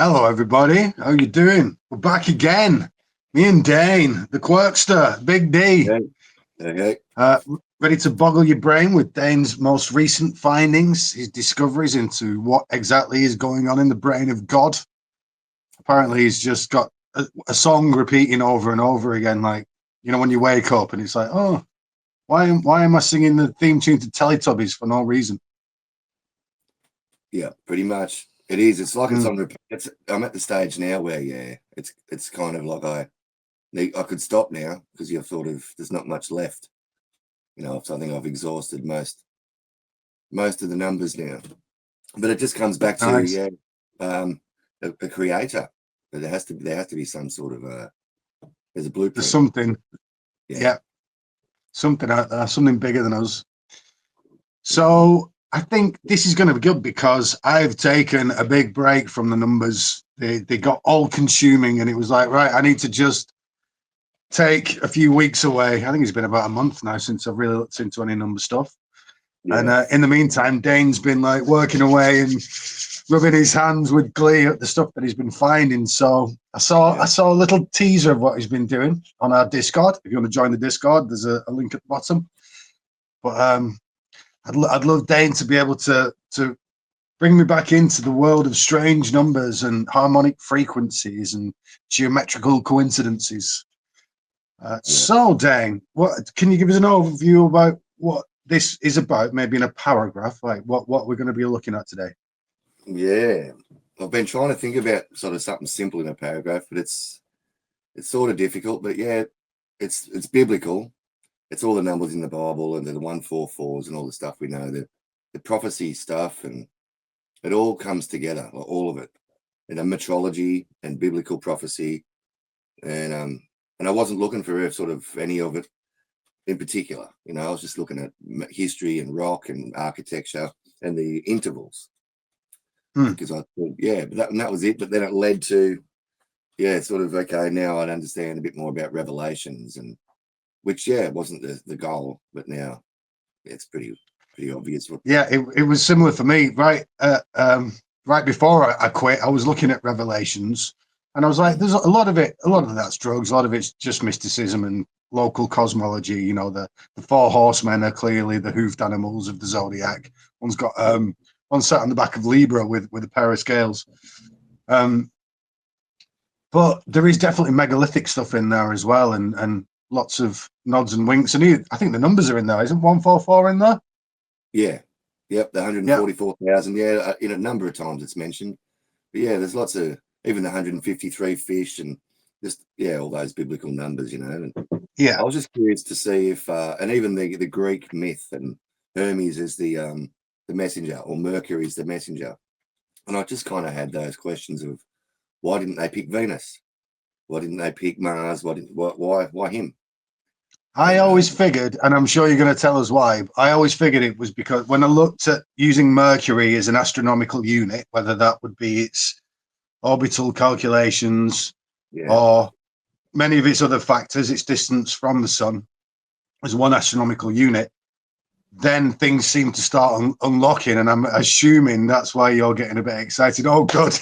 Hello, everybody. How you doing? We're back again. Me and Dane, the Quirkster, Big D. Okay. Okay. Uh, Ready to boggle your brain with Dane's most recent findings, his discoveries into what exactly is going on in the brain of God. Apparently, he's just got a song repeating over and over again, like, when you wake up and it's like, oh, why am I singing the theme tune to Teletubbies for no reason? Yeah, pretty much. It is. It's like it's Mm. on repeat. I'm at the stage now where it's kind of like I could stop now because you've thought of there's not much left. So I think I've exhausted most of the numbers now. But it just comes back to Nice. a creator. But there has to be some sort of there's a blueprint. There's something, yeah, something out there, something bigger than us. So I think this is going to be good because I've taken a big break from the numbers. They got all consuming, and it was like, right, I need to just take a few weeks away. I think it's been about a month now since I've really looked into any number stuff. And Yeah. in the meantime, Dane's been like working away and rubbing his hands with glee at the stuff that he's been finding. So I saw a little teaser of what he's been doing on our Discord. If you want to join the Discord, there's a link at the bottom. But I'd love Dane to be able to bring me back into the world of strange numbers and harmonic frequencies and geometrical coincidences. So, Dane, what can you give us an overview about what this is about? Maybe in a paragraph, like what we're going to be looking at today. Yeah. I've been trying to think about sort of something simple in a paragraph, but it's sort of difficult. But yeah, it's biblical. It's all the numbers in the Bible and the 144s and all the stuff we know, the prophecy stuff, and it all comes together, all of it, and a metrology and biblical prophecy, and I wasn't looking for sort of any of it in particular. I was just looking at history and rock and architecture and the intervals because I thought, but that was it. But then it led to, sort of okay. Now I understand a bit more about Revelations and. Which wasn't the goal, but now it's pretty obvious. Yeah, it was similar for me. Right, right before I quit, I was looking at Revelations, and I was like, "There's a lot of it. A lot of that's drugs. A lot of it's just mysticism and local cosmology. The four horsemen are clearly the hoofed animals of the zodiac. One's got one sat on the back of Libra with a pair of scales. But there is definitely megalithic stuff in there as well, and lots of nods and winks. And I think the numbers are in there. Isn't 144 in there? Yeah. Yep. The 144,000. Yeah. In a number of times it's mentioned. But yeah, there's lots of even the 153 fish and just all those biblical numbers. And Yeah. I was just curious to see if and even the Greek myth and Hermes is the messenger or Mercury is the messenger. And I just kind of had those questions of why didn't they pick Venus? Why didn't they pick Mars? Why him? I always figured, and I'm sure you're going to tell us why, I always figured it was because when I looked at using Mercury as an astronomical unit, whether that would be its orbital calculations or many of its other factors, its distance from the sun as one astronomical unit, then things seem to start unlocking. And I'm assuming that's why you're getting a bit excited. Oh, good.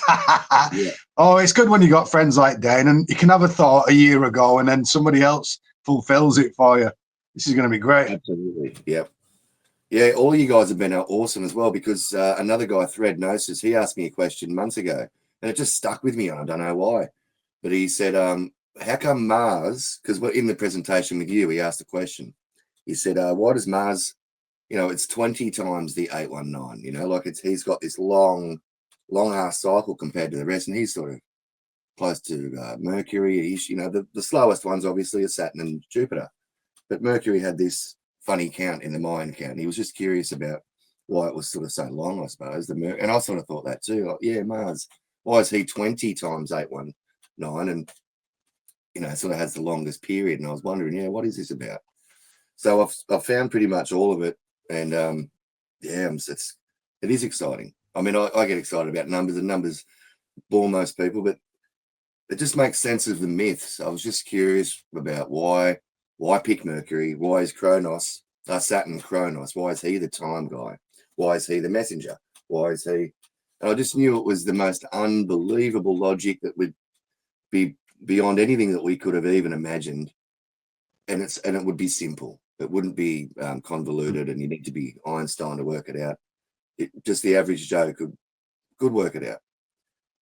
Oh, it's good when you got friends like Dane and you can have a thought a year ago and then somebody else fulfills it for you. This is going to be great. Absolutely. Yep. Yeah, all of you guys have been awesome as well because another guy, Thread Gnosis, he asked me a question months ago and it just stuck with me and I don't know why. But he said, how come Mars, because we're in the presentation with you, he asked a question. He said, why does Mars, it's 20 times the 819, like he's got this long ass cycle compared to the rest. And he's sort of close to Mercury. The slowest ones obviously are Saturn and Jupiter. But Mercury had this funny count in the Mayan count. He was just curious about why it was sort of so long, I suppose. And I sort of thought that too. Like, Mars, why is he 20 times 819? And, sort of has the longest period. And I was wondering, what is this about? So I've found pretty much all of it. And, it is exciting. I mean, I get excited about numbers and numbers bore most people, but it just makes sense of the myths. I was just curious about why pick Mercury? Why is Saturn Kronos? Why is he the time guy? Why is he the messenger? Why is he And I just knew it was the most unbelievable logic that would be beyond anything that we could have even imagined. And it would be simple. It wouldn't be convoluted, and you need to be Einstein to work it out. Just the average Joe could work it out.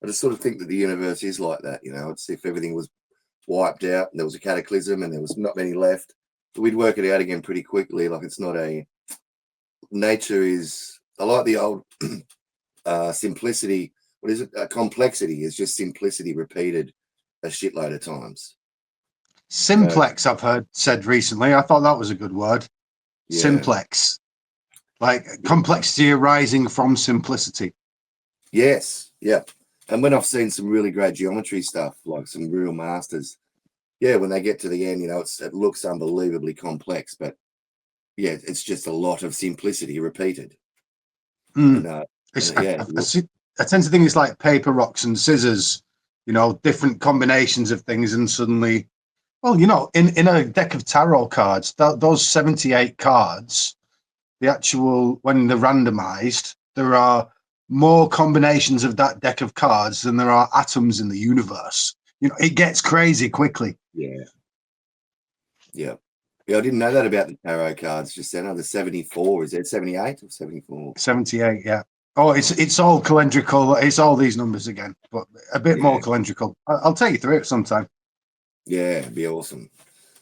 I just sort of think that the universe is like that. It's if everything was wiped out and there was a cataclysm and there was not many left, we'd work it out again pretty quickly. Like, it's not nature is, I like the old simplicity. What is it? Complexity is just simplicity repeated a shitload of times. Simplex, I've heard said recently. I thought that was a good word. Yeah. Simplex, like complexity arising from simplicity. Yes, yeah. And when I've seen some really great geometry stuff, like some real masters, yeah, when they get to the end, it looks unbelievably complex, but yeah, it's just a lot of simplicity repeated. And, I tend to think it's like paper, rocks, and scissors. Different combinations of things, and suddenly, well, in a deck of tarot cards, those 78 cards, the actual, when they're randomized, there are more combinations of that deck of cards than there are atoms in the universe. It gets crazy quickly. Yeah. I didn't know that about the tarot cards just then. The 74, is it 78 or 74? 78, yeah. Oh, it's all calendrical. It's all these numbers again, but a bit more calendrical. I'll take you through it sometime. Yeah, it'd be awesome.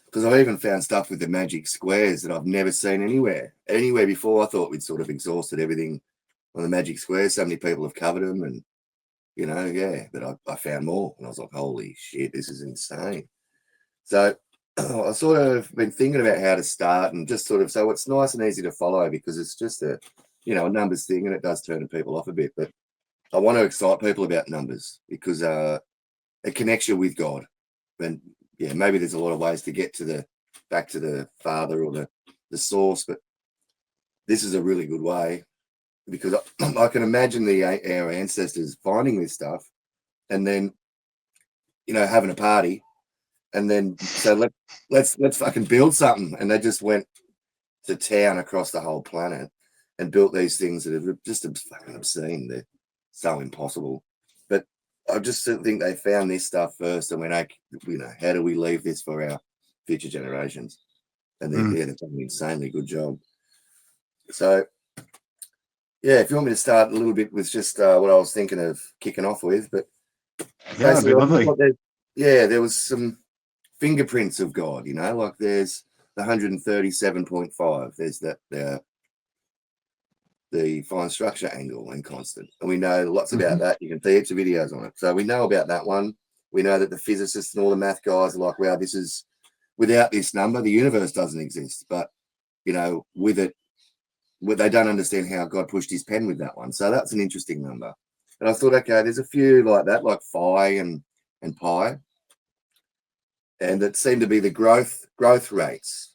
Because I've even found stuff with the magic squares that I've never seen anywhere before. I thought we'd sort of exhausted everything on the magic squares. So many people have covered them, and but I found more, and I was like, holy shit, this is insane. So I sort of been thinking about how to start, and just sort of, so it's nice and easy to follow because it's just a numbers thing, and it does turn people off a bit, but I want to excite people about numbers because it connects you with God. And yeah, maybe there's a lot of ways to get back to the Father or the source, but this is a really good way because I can imagine our ancestors finding this stuff and then having a party, and then so let's fucking build something, and they just went to town across the whole planet and built these things that are just fucking obscene. They're so impossible. But I just think they found this stuff first and went, how do we leave this for our future generations? And they've done an insanely good job. So, yeah, if you want me to start a little bit with just what I was thinking of kicking off with, but yeah, that'd be lovely. There was some fingerprints of God, like there's the 137.5, there's the fine structure angle and constant, and we know lots about that. You can see heaps of videos on it, so we know about that one. We know that the physicists and all the math guys are like, wow, this is, without this number the universe doesn't exist, but with it, they don't understand how God pushed his pen with that one. So that's an interesting number. And I thought, okay, there's a few like that, like phi and pi, and that seem to be the growth rates.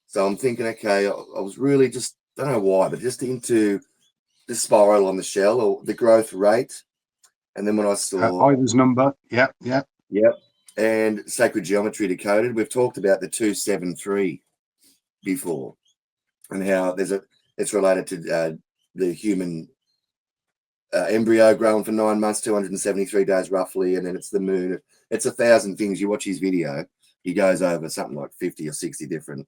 So I'm thinking, okay, I was really just, don't know why, but just into the spiral on the shell or the growth rate. And then when I saw Euler's number, yep, and sacred geometry decoded, we've talked about the 273 before, and how it's related to the human embryo growing for 9 months, 273 days roughly, and then it's the moon. It's 1,000 things. You watch his video, he goes over something like 50 or 60 different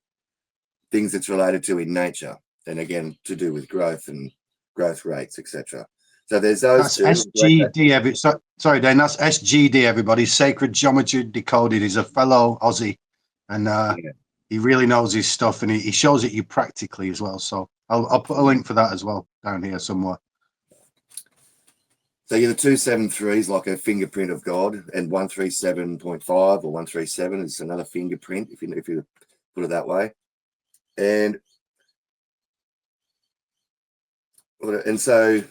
things that's related to in nature, and again to do with growth and growth rates, etc. So there's those. That's SGD. Sorry, Dane. That's SGD. Everybody, Sacred Geometry Decoded. He's a fellow Aussie, and he really knows his stuff, and he shows it you practically as well. So I'll put a link for that as well down here somewhere. So the 273 is like a fingerprint of God, and 137.5 or 137 is another fingerprint, if you put it that way. And so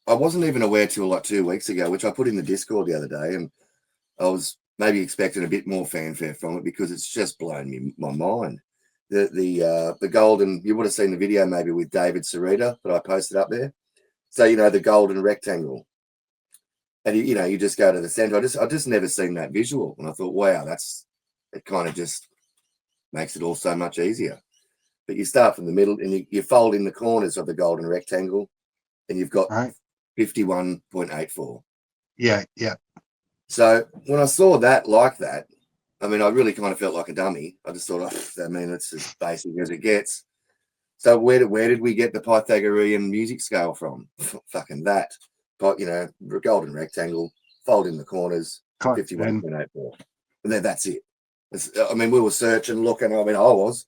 I wasn't even aware till like 2 weeks ago, which I put in the Discord the other day, and I was maybe expecting a bit more fanfare from it because it's just blown my mind. The golden, you would have seen the video maybe with David Sarita that I posted up there. So the golden rectangle, and you just go to the center. I just never seen that visual, and I thought, wow, it kind of just makes it all so much easier. But you start from the middle, and you fold in the corners of the golden rectangle, and you've got 51.84. Yeah. So when I saw that like that, I mean, I really kind of felt like a dummy. I just thought, I mean, it's as basic as it gets. So where did we get the Pythagorean music scale from? Fucking that. But, golden rectangle, fold in the corners, And 51.84. And then that's it. I mean, we were searching, looking. I mean, I was,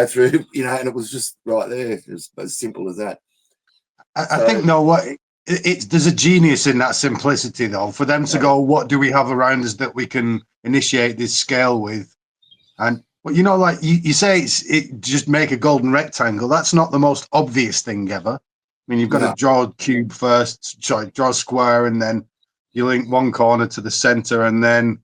through, and it was just right there. It was as simple as that. I think, no, what there's a genius in that simplicity, though, for them to go, what do we have around us that we can initiate this scale with? And, well, like you say, it just make a golden rectangle. That's not the most obvious thing ever. I mean, you've got to draw a cube first, draw a square, and then you link one corner to the center, and then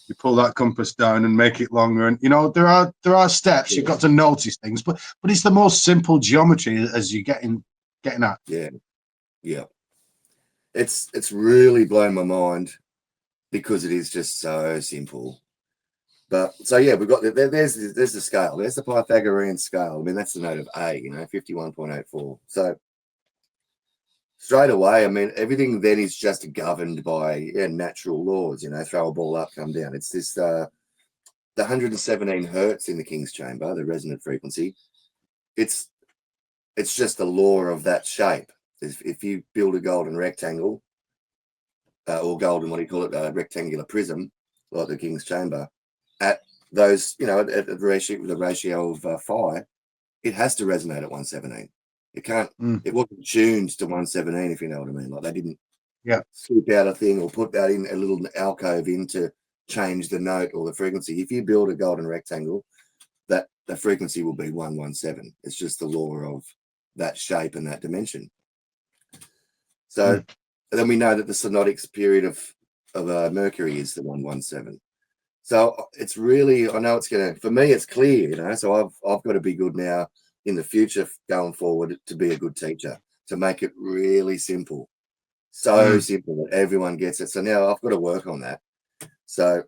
you pull that compass down and make it longer. And there are steps. You've got to notice things, but it's the most simple geometry as you getting at. Yeah. It's really blown my mind because it is just so simple. But so yeah, we've got there's the scale. There's the Pythagorean scale. I mean, that's the note of A, 51.84. So straight away, I mean, everything then is just governed by natural laws. Throw a ball up, come down. It's this the 117 hertz in the King's chamber, the resonant frequency. It's just the law of that shape. If you build a golden rectangle or golden, what do you call it, a rectangular prism like the King's chamber, at those, at the ratio of 5, it has to resonate at 117. It can't. It wasn't tuned to 117, if you know what I mean. Like they didn't slip out a thing or put that in a little alcove in to change the note or the frequency. If you build a golden rectangle, that the frequency will be 117. It's just the law of that shape and that dimension. So then we know that the synodic period of Mercury is the 117. So it's really, I know it's going to, for me, it's clear, so I've got to be good now in the future going forward to be a good teacher, to make it really simple. So simple that everyone gets it. So now I've got to work on that. So,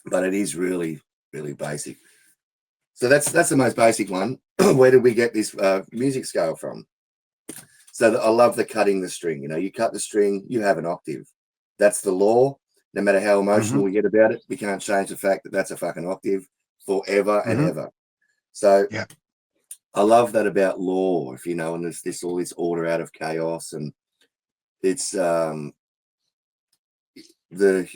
but it is really, really basic. So that's the most basic one. Where did we get this music scale from? So I love the cutting the string. You cut the string, you have an octave. That's the law. No matter how emotional we get about it, we can't change the fact that that's a fucking octave forever and ever. So I love that about law, and there's all this order out of chaos, and it's the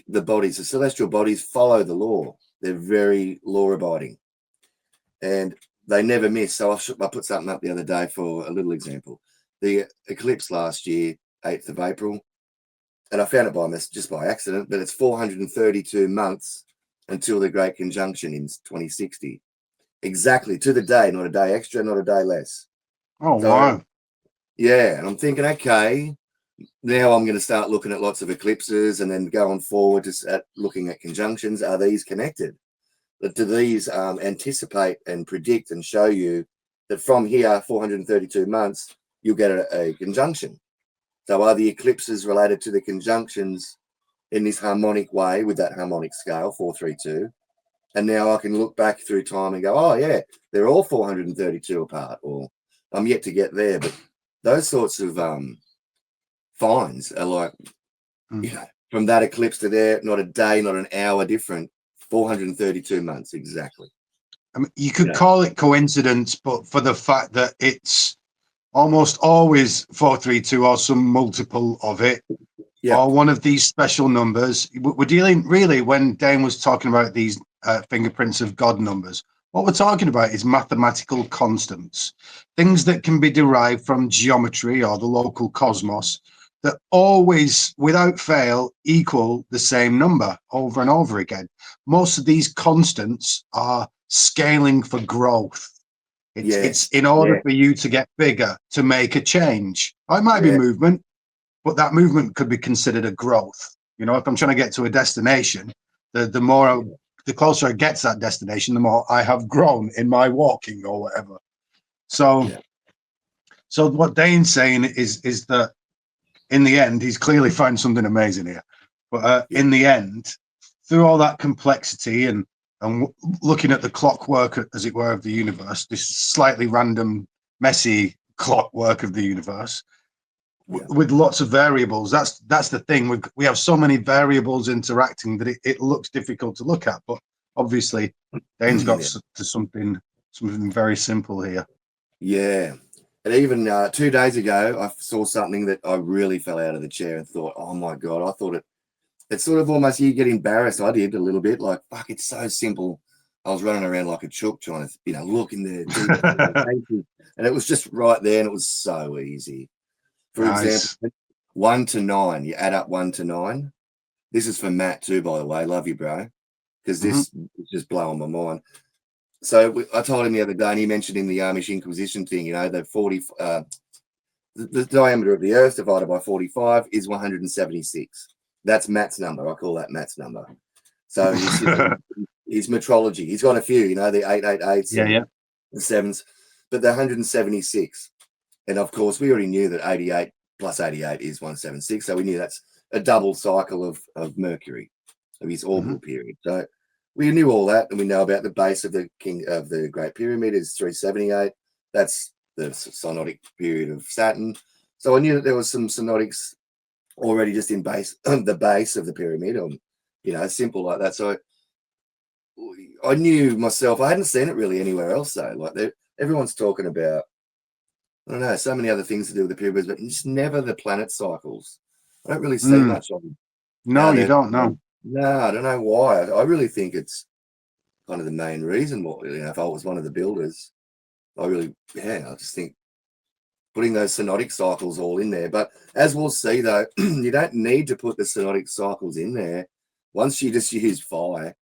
bodies, the celestial bodies follow the law. They're very law abiding, and they never miss. So I put something up the other day for a little example. The eclipse last year, 8th of April, and I found it just by accident, but it's 432 months until the Great Conjunction in 2060. Exactly, to the day, not a day extra, not a day less. Oh, wow. Yeah, and I'm thinking, okay, now I'm going to start looking at lots of eclipses and then going forward to looking at conjunctions. Are these connected? Do these anticipate and predict and show you that from here, 432 months, you'll get a conjunction? So are the eclipses related to the conjunctions in this harmonic way with that harmonic scale, 432? And now I can look back through time and go, oh, yeah, they're all 432 apart, or I'm yet to get there. But those sorts of finds are like, from that eclipse to there, not a day, not an hour different, 432 months exactly. I mean, you could call it coincidence, but for the fact that it's almost always 432 or some multiple of it, or one of these special numbers. We're dealing really, when Dane was talking about these fingerprints of God numbers, what we're talking about is mathematical constants, things that can be derived from geometry or the local cosmos that always, without fail, equal the same number over and over again. Most of these constants are scaling for growth. It's in order for you to get bigger, to make a change. It might be movement, but that movement could be considered a growth. If I'm trying to get to a destination, the closer I get to that destination, the more I have grown in my walking or whatever. So what Dane's saying is that in the end, he's clearly found something amazing here. But in the end, through all that complexity and looking at the clockwork, as it were, of the universe, this slightly random, messy clockwork of the universe, Yeah. with lots of variables. That's the thing. We have so many variables interacting that it looks difficult to look at. But obviously, Dane's got to something very simple here. Yeah. And even 2 days ago, I saw something that I really fell out of the chair and thought, oh my God, I thought it's sort of almost you get embarrassed. I did a little bit, like, fuck, it's so simple. I was running around like a chook trying to, look in there deep. And it was just right there and it was so easy. For example, 1 to 9, you add up 1 to 9. This is for Matt too, by the way. Love you, bro. Because this is just blowing my mind. So I told him the other day, and he mentioned in the Amish Inquisition thing, the diameter of the Earth divided by 45 is 176. That's Matt's number. I call that Matt's number. So his metrology. He's got a few, the 888s and the 7s, but they're 176. And of course, we already knew that 88 plus 88 is 176. So we knew that's a double cycle of Mercury, of his orbital period. So we knew all that, and we know about the base of the Great Pyramid is 378. That's the synodic period of Saturn. So I knew that there was some synodics already just in the base of the pyramid, or simple like that. So I knew myself. I hadn't seen it really anywhere else though. Like everyone's talking about, I don't know, so many other things to do with the pyramids, but it's never the planet cycles. I don't really see much on. No, you don't know. No, I don't know why. I really think it's kind of the main reason. If I was one of the builders, I just think putting those synodic cycles all in there. But as we'll see, though, you don't need to put the synodic cycles in there. Once you just use phi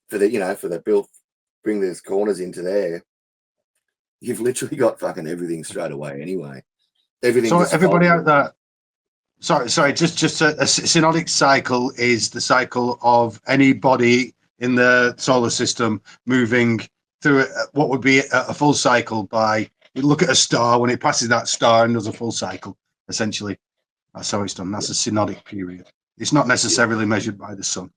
for the build, bring those corners into there, you've literally got fucking everything straight away anyway. Everything. So everybody out there, sorry, just a synodic cycle is the cycle of any body in the solar system moving through what would be a full cycle by, you look at a star, when it passes that star and does a full cycle, essentially. That's how it's done. That's a synodic period. It's not necessarily measured by the sun.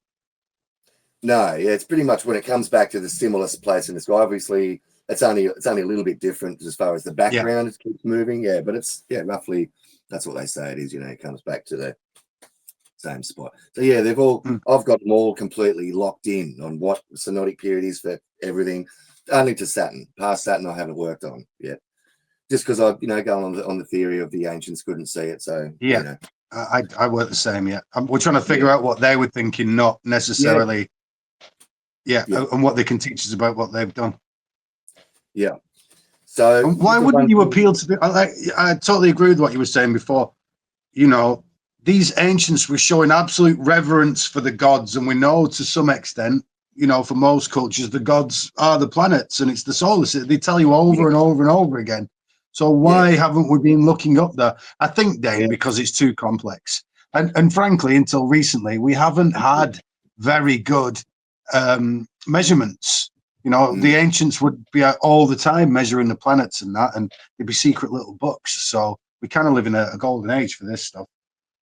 No, it's pretty much when it comes back to the similar place in the sky. Obviously, it's only a little bit different as far as the background it keeps moving. Yeah, but it's roughly that's what they say it is. It comes back to the same spot. So they've all. I've got them all completely locked in on what the synodic period is for everything. Only to Saturn. Past Saturn, I haven't worked on yet. Just because I, going on the theory of the ancients couldn't see it. So I work the same. We're trying to figure out what they were thinking, not necessarily. And what they can teach us about what they've done. Yeah. So why wouldn't you appeal to the? I totally agree with what you were saying before. These ancients were showing absolute reverence for the gods, and we know to some extent, for most cultures, the gods are the planets and it's the solar system. They tell you over and over and over again. So why haven't we been looking up there? I think, Dane, because it's too complex. And frankly, until recently, we haven't had very good measurements. The ancients would be out all the time measuring the planets and that, and there'd be secret little books. So we kind of live in a golden age for this stuff.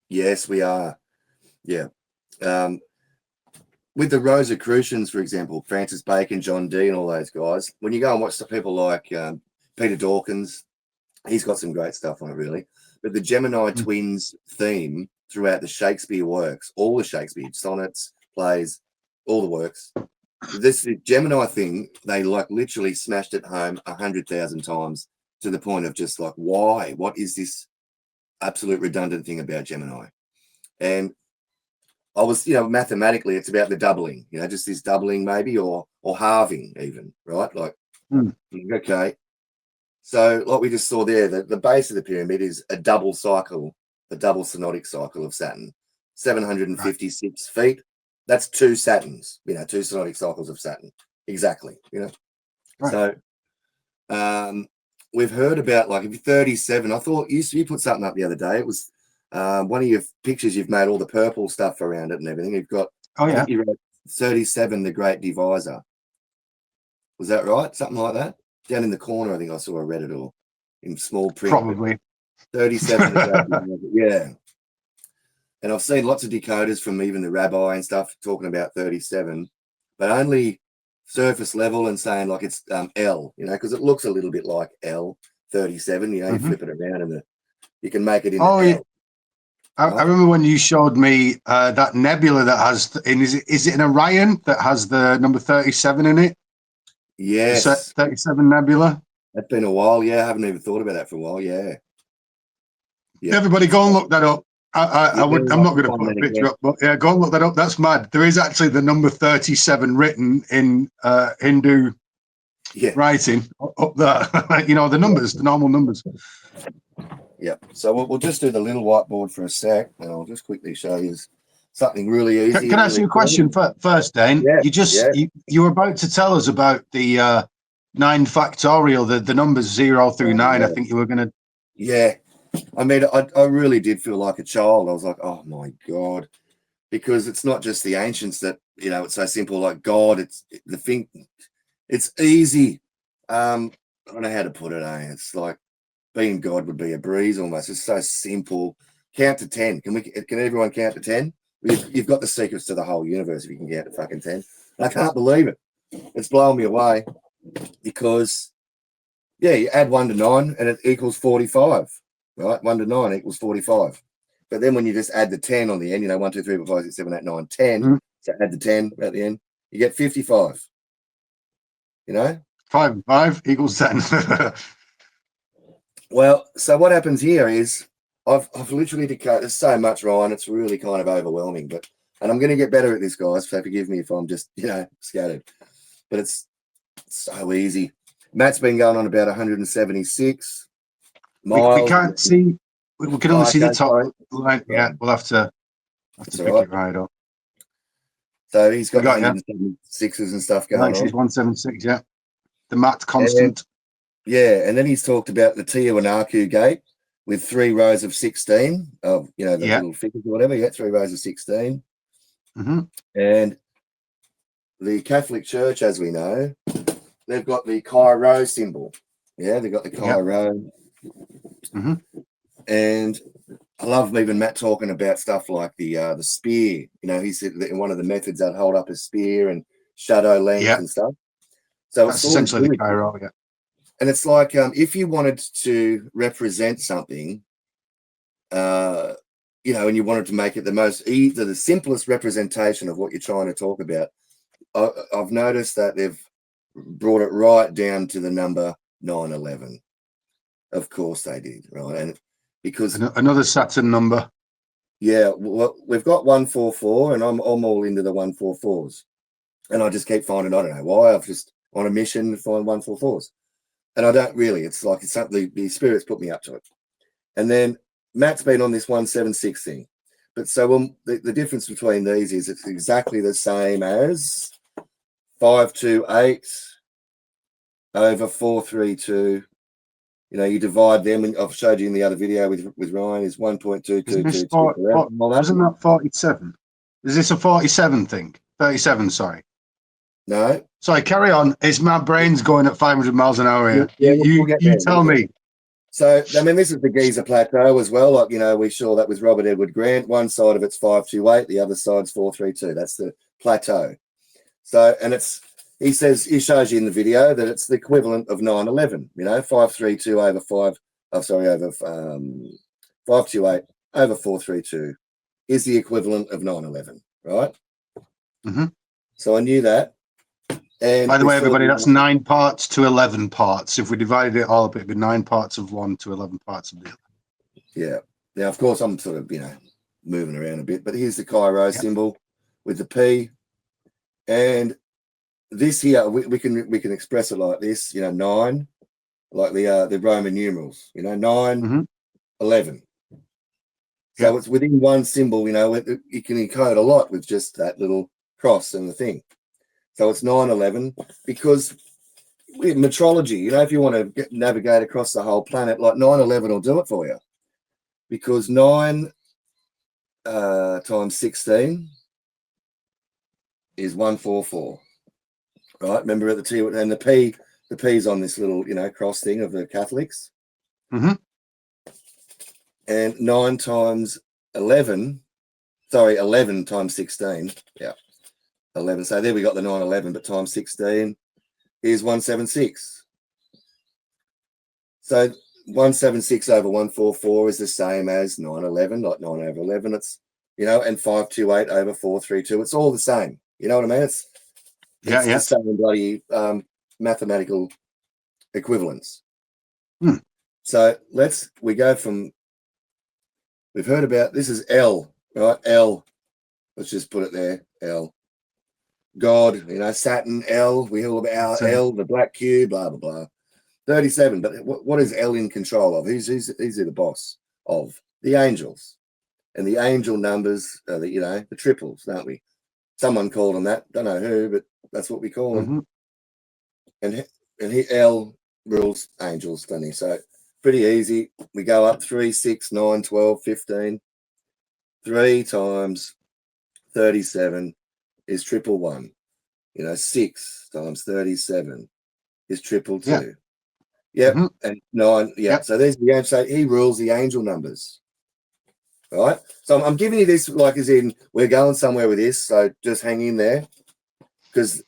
Yes, we are. Yeah. With the Rosicrucians, for example, Francis Bacon, John Dee, and all those guys, when you go and watch the people like Peter Dawkins, he's got some great stuff on it, really. But the Gemini twins theme throughout the Shakespeare works, all the Shakespeare sonnets, plays, all the works, this Gemini thing, they literally smashed it home 100,000 times to the point of just like, why? What is this absolute redundant thing about Gemini? And I was, mathematically, it's about the doubling, just this doubling maybe, or halving even, right? Like, okay. So like we just saw there, the base of the pyramid is a double cycle, a double synodic cycle of Saturn, 756 feet. That's 2 Saturns, 2 synodic cycles of Saturn. Exactly, Right. So we've heard about, like, if you're 37, I thought you put something up the other day. It was one of your pictures, you've made all the purple stuff around it and everything. You've got, I think you wrote 37, the Great Divisor. Was that right? Something like that? Down in the corner, I think I saw I read it all in small print. Probably. 37, the Great Divisor. Yeah. And I've seen lots of decoders from even the rabbi and stuff talking about 37, but only surface level and saying like it's L, because it looks a little bit like L, 37. You flip it around and you can make it into L. I remember when you showed me that nebula that has, is it an Orion that has the number 37 in it? Yes. 37 nebula. That's been a while. Yeah, I haven't even thought about that for a while. Yeah. Yeah. Everybody go and look that up. I'm not going to put a picture up, but yeah, go and look that up. That's mad. There is actually the number 37 written in Hindu writing up there. You know, the numbers, the normal numbers. Yeah. So we'll just do the little whiteboard for a sec, and I'll just quickly show you something really easy. Can I ask you a question first, Dane? Yeah. You were about to tell us about the 9 factorial, the numbers 0 through 9. I think you were going to. Yeah. I mean, I really did feel like a child. I was like, oh my God, because it's not just the ancients that, you know, it's so simple. Like God, it's easy. I don't know how to put it. It's like being God would be a breeze almost. It's so simple. Count to 10. Can everyone count to 10? You've got the secrets to the whole universe if you can count to fucking 10. I can't believe it. It's blowing me away because, yeah, you add 1 to 9 and it equals 45. Right, 1 to 9 equals 45. But then when you just add the 10 on the end, you know, 1, 2, 3, 4, 5, 6, 7, 8, 9, 10. So add the 10 at the end, you get 55. You know, 5 and 5 equals 10. Well, so what happens here is I've literally decoded. There's so much, Ryan. It's really kind of overwhelming. And I'm going to get better at this, guys. So forgive me if I'm just, you know, scattered. But it's so easy. Matt's been going on about 176. We can't see. We can only see the top line. Yeah, we'll have to pick it right up. So he's got 176s and stuff going on. 176, yeah. The Matt constant. And then he's talked about the Tiwanaku gate with 3 rows of 16 of, you know, the little figures or whatever. Yeah, 3 rows of 16. And the Catholic Church, as we know, they've got the Chi-Rho symbol. Yeah, they've got the Chi-Rho. And I love even Matt talking about stuff like the spear. You know, he said that in one of the methods they'd hold up a spear and shadow length and stuff. So that's essentially the Chi-Rho, And it's like if you wanted to represent something, you know, and you wanted to make it the simplest representation of what you're trying to talk about, I've noticed that they've brought it right down to the number 911. Of course they did, right? And because another Saturn number. Yeah, well, we've got 144, and I'm all into the 144s, and I just keep finding, I don't know why, I've just on a mission to find 144s, and I don't really. It's like it's something the spirits put me up to it. And then Matt's been on this 176 thing, but so the difference between these is it's exactly the same as 528 over 432. You know, you divide them, and I've showed you in the other video with Ryan, is 1.2222. Wasn't that 47? Is this a 47 thing? 37, sorry. No. Sorry, carry on. It's my brain's going at 500 miles an hour here. You tell me. So, I mean, this is the Giza Plateau as well. Like, you know, we saw that with Robert Edward Grant. One side of it's 528, the other side's 432. That's the plateau. So, and he shows you in the video that it's the equivalent of 911, you know, 532 over 528 over 432 is the equivalent of 911, right? So I knew that. And by the way, everybody, that's 9 parts to 11 parts. If we divided it all up, it'd be 9 parts of one to 11 parts of the other. Yeah. Now, of course, I'm sort of, you know, moving around a bit, but here's the Chi-Rho symbol with the P. And this here, we can express it like this, you know, 9, like the Roman numerals, you know, 9, 11. So it's within one symbol, you know, you can encode a lot with just that little cross and the thing. So it's 911 because with metrology, you know, if you want to navigate across the whole planet, like 911 will do it for you, because 9 times 16 is 144. Right, remember at the T and the P's on this little, you know, cross thing of the Catholics. And 9 times 11 times 16. Yeah, 11. So there we got the 911, but times 16 is 176. So 176 over 144 is the same as 911, like 9 over 11. It's, you know, and 528 over 432. It's all the same. You know what I mean? It's the same bloody mathematical equivalence. So we go from, we've heard about, this is L, right? L. Let's just put it there. L. God, you know, Saturn, L. We hear about L, the black cube, blah, blah, blah. 37. But what is L in control of? Who's the boss of? The angels. And the angel numbers are you know, the triples, aren't we? Someone called them that. Don't know who, but that's what we call them. And L rules angels, doesn't he? So pretty easy. We go up 3, 6, 9, 12, 15. 3 times 37 is 111. You know, 6 times 37 is 222. Yep. And 9. Yeah. So there's the angel. So he rules the angel numbers. All right. So I'm giving you this like as in we're going somewhere with this. So just hang in there. Because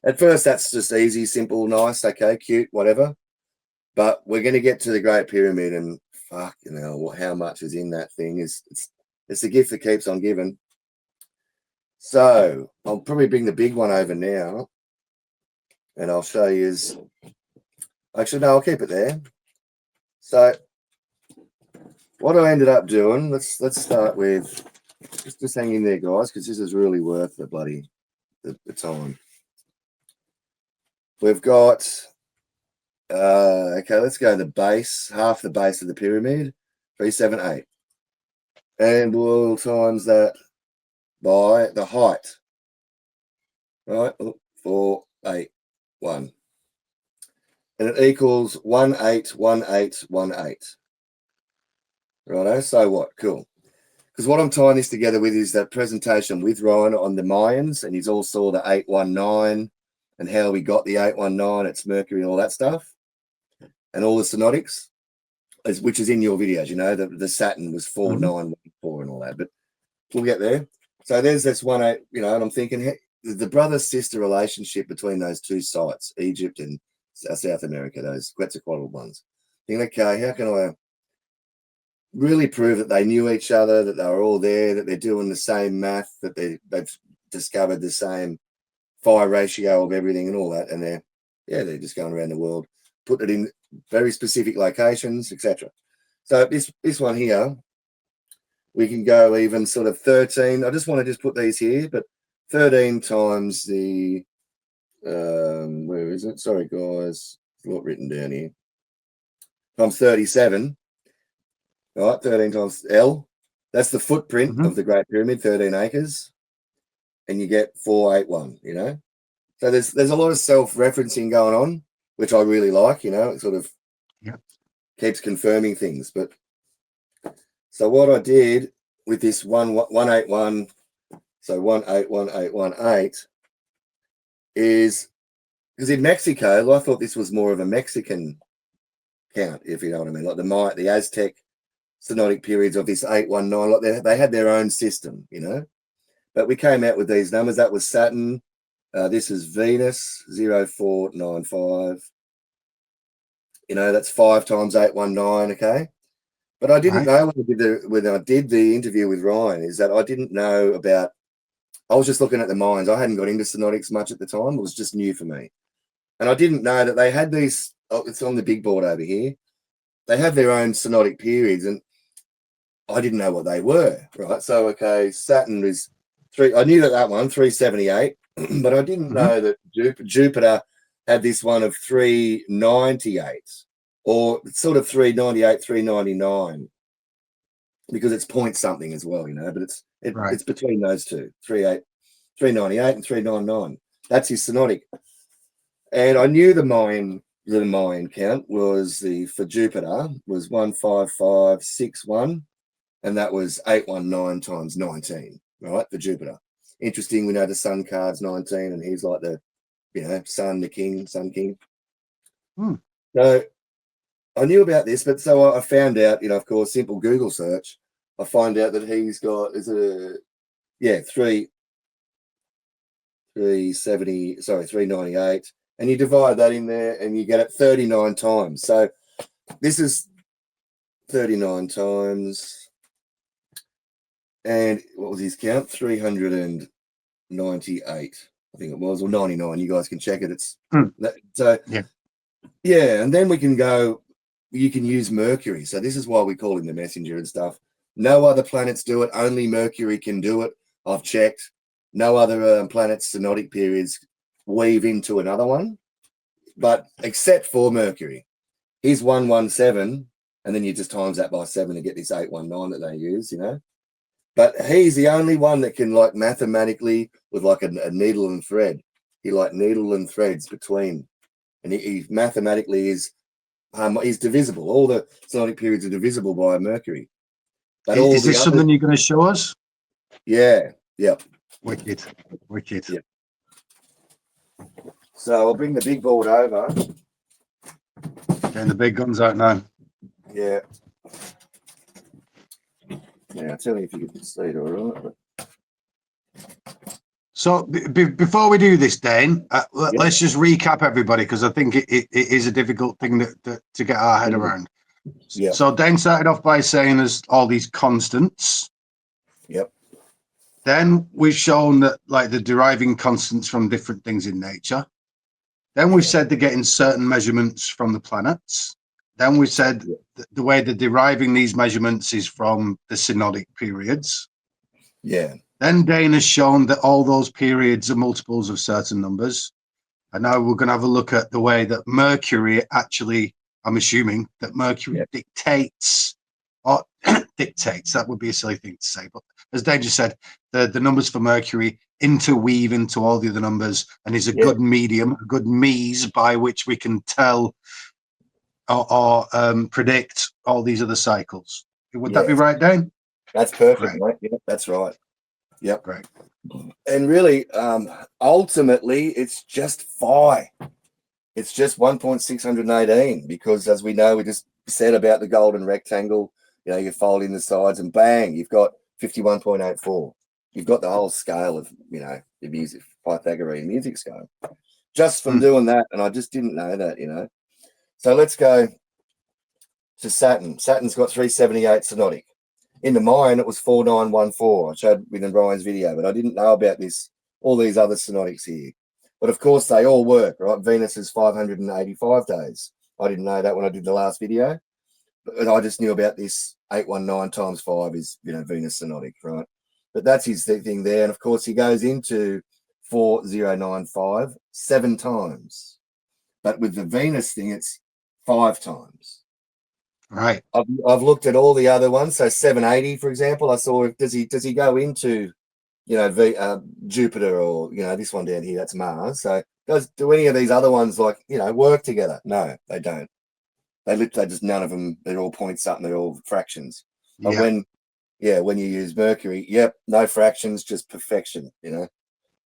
at first that's just easy, simple, nice, okay, cute, whatever. But we're going to get to the Great Pyramid and fuck, you know, how much is in that thing. It's the gift that keeps on giving. So I'll probably bring the big one over now. And I'll show you. Actually, no, I'll keep it there. So what I ended up doing, let's start with, just hang in there, guys, because this is really worth the bloody the time. We've got, okay, let's go the base, half the base of the pyramid, 378. And we'll times that by the height, right? 481. And it equals 181818. Righto, so what? Cool. Because what I'm tying this together with is that presentation with Ryan on the Mayans, and he's all saw the 819 and how we got the 819, it's Mercury and all that stuff, and all the synodics, which is in your videos, you know, the Saturn was 4914 and all that, but we'll get there. So there's this 18, you know, and I'm thinking the brother-sister relationship between those two sites, Egypt and South America, those Quetzalcoatl ones. Think, okay, how can I really prove that they knew each other, that they were all there, that they're doing the same math, that they've discovered the same phi ratio of everything and all that, and they're just going around the world, put it in very specific locations, etc. So this one here, we can go even sort of 13. I just want to just put these here, but 13 times the where is it? Sorry, guys, it's not written down here. Times 37. All right, 13 times L. That's the footprint of the Great Pyramid, 13 acres. And you get 481, you know? So there's a lot of self-referencing going on, which I really like, you know, it sort of keeps confirming things. But so what I did with this 181, so 181818 is, because in Mexico, I thought this was more of a Mexican count, if you know what I mean, like the Aztec synodic periods of this 819, like they had their own system, you know. But we came out with these numbers. That was Saturn. This is Venus, 0495. You know, that's 5 times 819, okay? But I didn't know when I did the interview with Ryan, is that I didn't know about, I was just looking at the mines. I hadn't got into synodics much at the time. It was just new for me. And I didn't know that they had these, it's on the big board over here. They have their own synodic periods, and I didn't know what they were, right? So, okay, Saturn is 3. I knew that one, 378, but I didn't know that Jupiter had this one of 398, or sort of 398, 399, because it's point something as well, you know, but it's between those two, 398 and 399. That's his synodic. And I knew the Mayan count was for Jupiter was 15561, and that was 819 times 19, right, for Jupiter. Interesting, we know the Sun card's 19, and he's like the, you know, Sun King. So I knew about this, but so I found out, you know, of course, simple Google search, I find out that he's got 398, and you divide that in there and you get it 39 times. So this is 39 times. And what was his count? 398, I think it was, or 99. You guys can check it. It's so yeah. And then we can go. You can use Mercury. So this is why we call him the messenger and stuff. No other planets do it. Only Mercury can do it. I've checked. No other planets' synodic periods weave into another one, but except for Mercury. He's 117, and then you just times that by 7 to get this 819 that they use, you know. But he's the only one that can, like, mathematically, with like a needle and thread, he like needle and threads between, and he mathematically is he's divisible. All the synodic periods are divisible by Mercury. But is this something you're going to show us? Yeah. Yep. Wicked. Yep. So I'll bring the big board over. Getting the big guns out now. Yeah. Yeah, I'll tell you if you can see it all right. But... So before we do this, Dane, let's just recap everybody, because I think it is a difficult thing to get our head around. Yeah. So Dane started off by saying there's all these constants. Yep. Then we've shown that, like, the deriving constants from different things in nature. Then we've said they're getting certain measurements from the planets. Then we said the way they're deriving these measurements is from the synodic periods. Yeah. Then Dane has shown that all those periods are multiples of certain numbers. And now we're going to have a look at the way that Mercury actually, I'm assuming that Mercury dictates, or dictates, that would be a silly thing to say, but as Dane just said, the numbers for Mercury interweave into all the other numbers, and is a good medium, a good means by which we can tell or predict all these other cycles. Would that be right, Dane? That's perfect, mate. Yeah, that's right. Yep. Great. And really, ultimately, it's just phi. It's just 1.618, because, as we know, we just said about the golden rectangle, you know, you fold in the sides and bang, you've got 51.84. You've got the whole scale of, you know, the music, Pythagorean music scale, just from doing that. And I just didn't know that, you know. So let's go to Saturn. Saturn's got 378 synodic. In the mine, it was 4914. I showed within Brian's video, but I didn't know about this, all these other synodics here. But of course, they all work, right? Venus is 585 days. I didn't know that when I did the last video, but I just knew about this 819 times 5 is, you know, Venus synodic, right? But that's his thing there. And of course, he goes into 4095 7 times. But with the Venus thing, it's 5 times. Right. I've looked at all the other ones. So 780, for example, I saw, does he go into, you know, Jupiter, or, you know, this one down here, that's Mars. So do any of these other ones, like, you know, work together? No, they don't. They just, none of them, they're all points up and they're all fractions. But when you use Mercury, no fractions, just perfection, you know,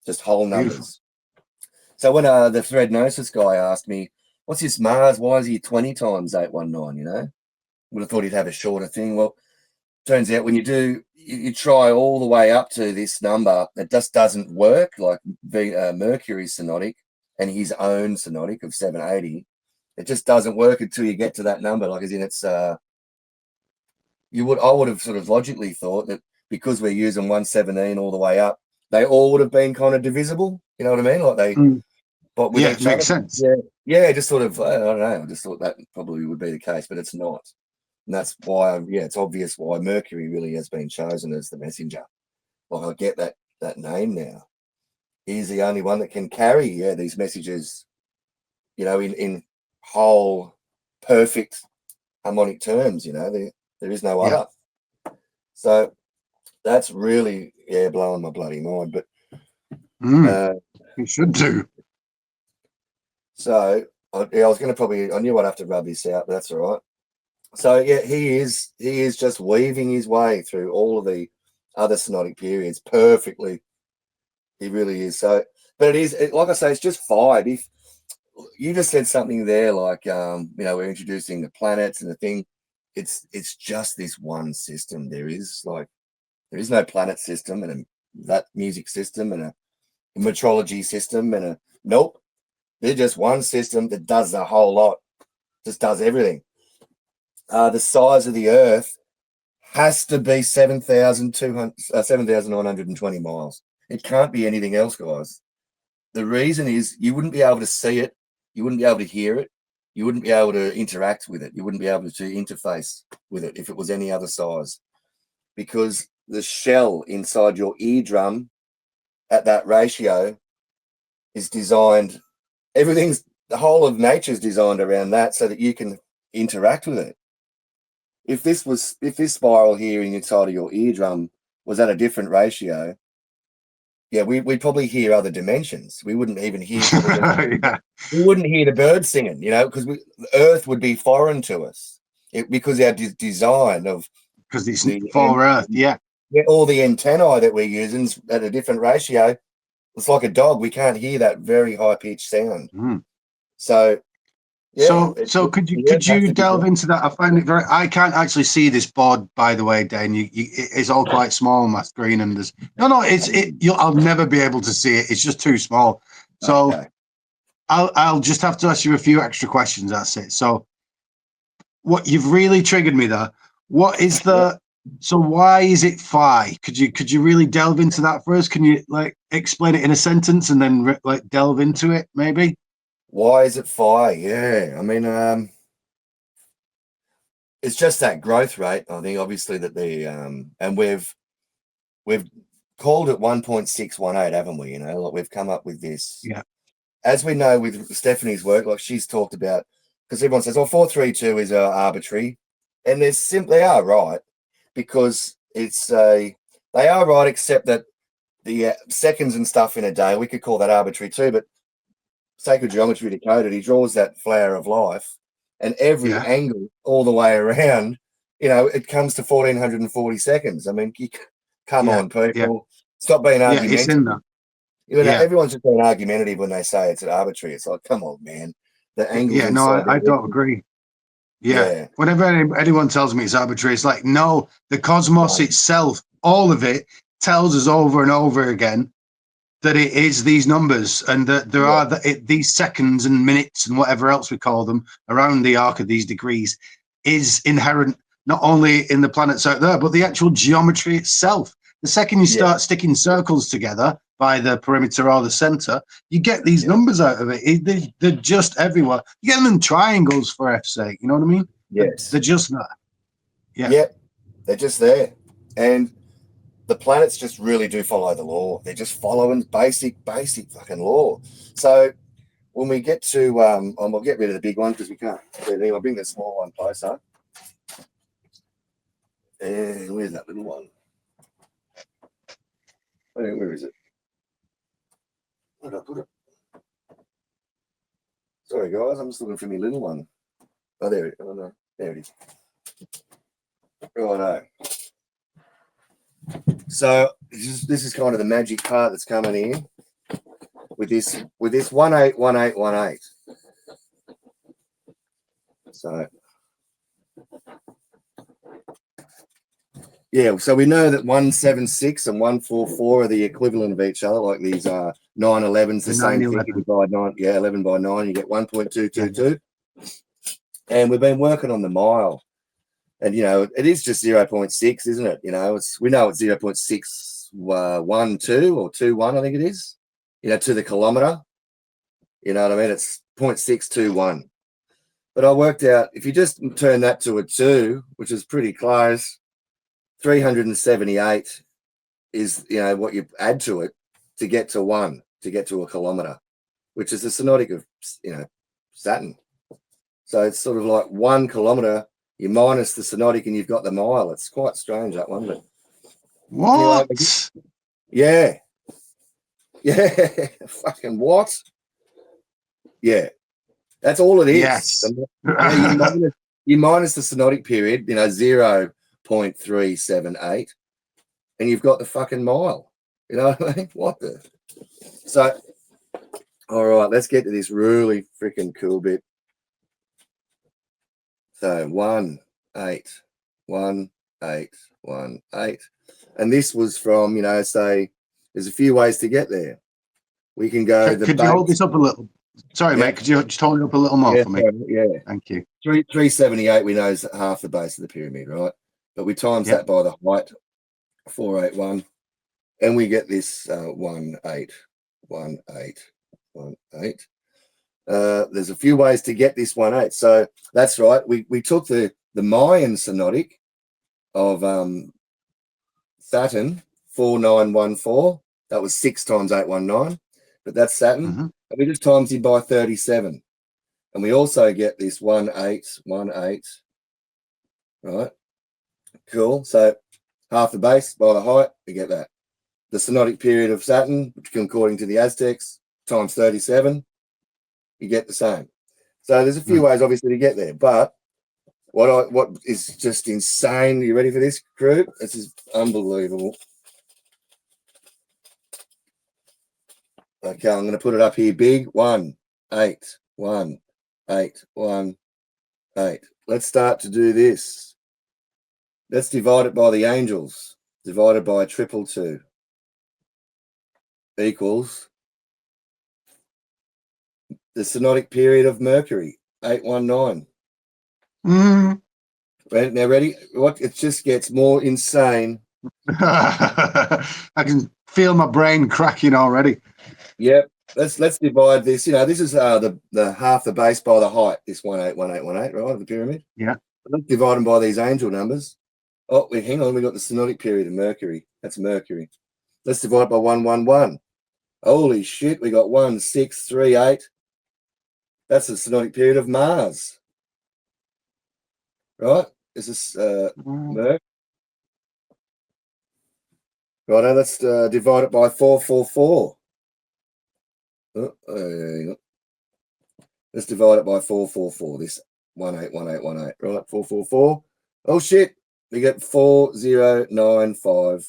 just whole numbers. Beautiful. So when the thread gnosis guy asked me, what's this Mars? Why is he 20 times 819, you know? Would have thought he'd have a shorter thing. Well, turns out when you try all the way up to this number, it just doesn't work. Like Mercury's synodic and his own synodic of 780, it just doesn't work until you get to that number. Like, as in, it's I would have sort of logically thought that because we're using 117 all the way up, they all would have been kind of divisible. You know what I mean? Like they, but with it makes sense. Yeah, just sort of, I don't know. I just thought that probably would be the case, but it's not. And that's why, it's obvious why Mercury really has been chosen as the messenger. Well, I get that name now. He's the only one that can carry, these messages, you know, in whole, perfect, harmonic terms. You know, there is no other. So that's really, blowing my bloody mind. But you should do. So I was going to I knew I'd have to rub this out, but that's all right. So he is just weaving his way through all of the other synodic periods perfectly. He really is. So, but it is, like I say, it's just 5. If you just said something there, like you know, we're introducing the planets and the thing, it's just this one system. There is no planet system and that music system and a metrology system and a nope. They're just one system that does the whole lot, just does everything. the size of the Earth has to be 7,920 miles. It can't be anything else, guys. The reason is you wouldn't be able to see it, you wouldn't be able to hear it, you wouldn't be able to interact with it, you wouldn't be able to interface with it if it was any other size, because the shell inside your eardrum at that ratio is designed, the whole of nature's designed around that so that you can interact with it. If this spiral here inside of your eardrum was at a different ratio, yeah, we'd probably hear other dimensions. We wouldn't even hear Yeah. we wouldn't hear the birds singing, because the Earth would be foreign to us, because our design of Because it's for Earth, yeah. All the antennae that we're using at a different ratio. It's like a dog. We can't hear that very high pitched sound. Mm. So, yeah. So could you delve into that? I find it I can't actually see this board, by the way, Dane. It's all quite small on my screen, and there's I'll never be able to see it. It's just too small. So okay. I'll just have to ask you a few extra questions. That's it. So, what you've really triggered me there. What is so why is it phi? Could you really delve into that for us? Can you explain it in a sentence and then delve into it maybe? Why is it phi? Yeah, I mean, it's just that growth rate. I think obviously that and we've called it 1.618, haven't we? We've come up with this. Yeah. As we know with Stephanie's work, she's talked about, because everyone says, 432 is arbitrary, and they are right, because they are right, except that the seconds and stuff in a day, we could call that arbitrary too, but sacred geometry decoded, he draws that flower of life, and every angle all the way around, it comes to 1440 seconds. I mean, come on, people, stop being argumentative. It's in there. Everyone's just being argumentative when they say it's arbitrary. It's like, come on, man. The angles. Yeah, no, I don't agree. Yeah. Whenever anyone tells me it's arbitrary, it's like, no, the cosmos itself, all of it, tells us over and over again that it is these numbers, and that there are these seconds and minutes and whatever else we call them around the arc of these degrees is inherent not only in the planets out there, but the actual geometry itself. The second you start sticking circles together by the perimeter or the center, you get these numbers out of it. They're just everywhere. You get them in triangles, for F's sake. You know what I mean? Yes. They're just there. Yeah. Yep. They're just there. And the planets just really do follow the law. They're just following basic fucking law. So when we get to, we'll get rid of the big one because we can't. I'll bring the small one closer. And where's that little one? Where is it? Where did I put it? Sorry, guys. I'm just looking for my little one. Oh, there it is. Oh, no. There it is. Righto. So this is kind of the magic part that's coming in with this 181818. So yeah, so we know that 176 and 144 are the equivalent of each other, like these 911s, the same thing. By 9, 11 by 9, you get 1.222. And we've been working on the mile. And, it is just 0.6, isn't it? We know it's 0.612 or 21, I think it is, to the kilometer. You know what I mean? It's 0.621. But I worked out, if you just turn that to a 2, which is pretty close, 378 is, what you add to it to get to 1, to get to a kilometer, which is the synodic of, Saturn. So it's sort of like 1 kilometer. You minus the synodic and you've got the mile. It's quite strange, that one. But what? Anyway, yeah. Fucking what? Yeah. That's all it is. Yes. You minus the synodic period, 0.378, and you've got the fucking mile. You know what I mean? What the? So, all right, let's get to this really freaking cool bit. So 181818, and this was from say there's a few ways to get there. We can go. Could you hold this up a little? Sorry, Yeah. mate. Could you just hold it up a little more for me? Yeah. Thank you. 378 we know is half the base of the pyramid, right? But we times that by the height, 481, and we get this 1 8 1 8 1 8. There's a few ways to get this 1 8. So that's right. We took the Mayan synodic of Saturn 4914. That was 6 times 819, but that's Saturn. Mm-hmm. And we just times it by 37. And we also get this 1 8 1 8. Right. Cool. So half the base by the height, we get that. The synodic period of Saturn, which according to the Aztecs, times 37, you get the same. So there's a few ways, obviously, to get there. But what is just insane? Are you ready for this, crew? This is unbelievable. Okay, I'm going to put it up here big. 1 8 1 8 1 8. Let's start to do this. Let's divide it by the angels, divided by 222 equals the synodic period of Mercury, 819. Right, now ready? What? It just gets more insane. I can feel my brain cracking already. Yep. Let's divide this. You know, this is the half the base by the height. This 1 8 1 8 1 8, right? Of the pyramid. Yeah. Let's divide them by these angel numbers. Oh, hang on. We got the synodic period of Mercury. That's Mercury. Let's divide by 1 1 1. Holy shit! We got 1 6 3 8. That's the synodic period of Mars. Right? Is this Merc? Right. Let's divide it by 4 4 4. Let's divide it by 4 4 4. This 1 8 1 8 1 8. Right? 4 4 4. Oh shit! We get 4095.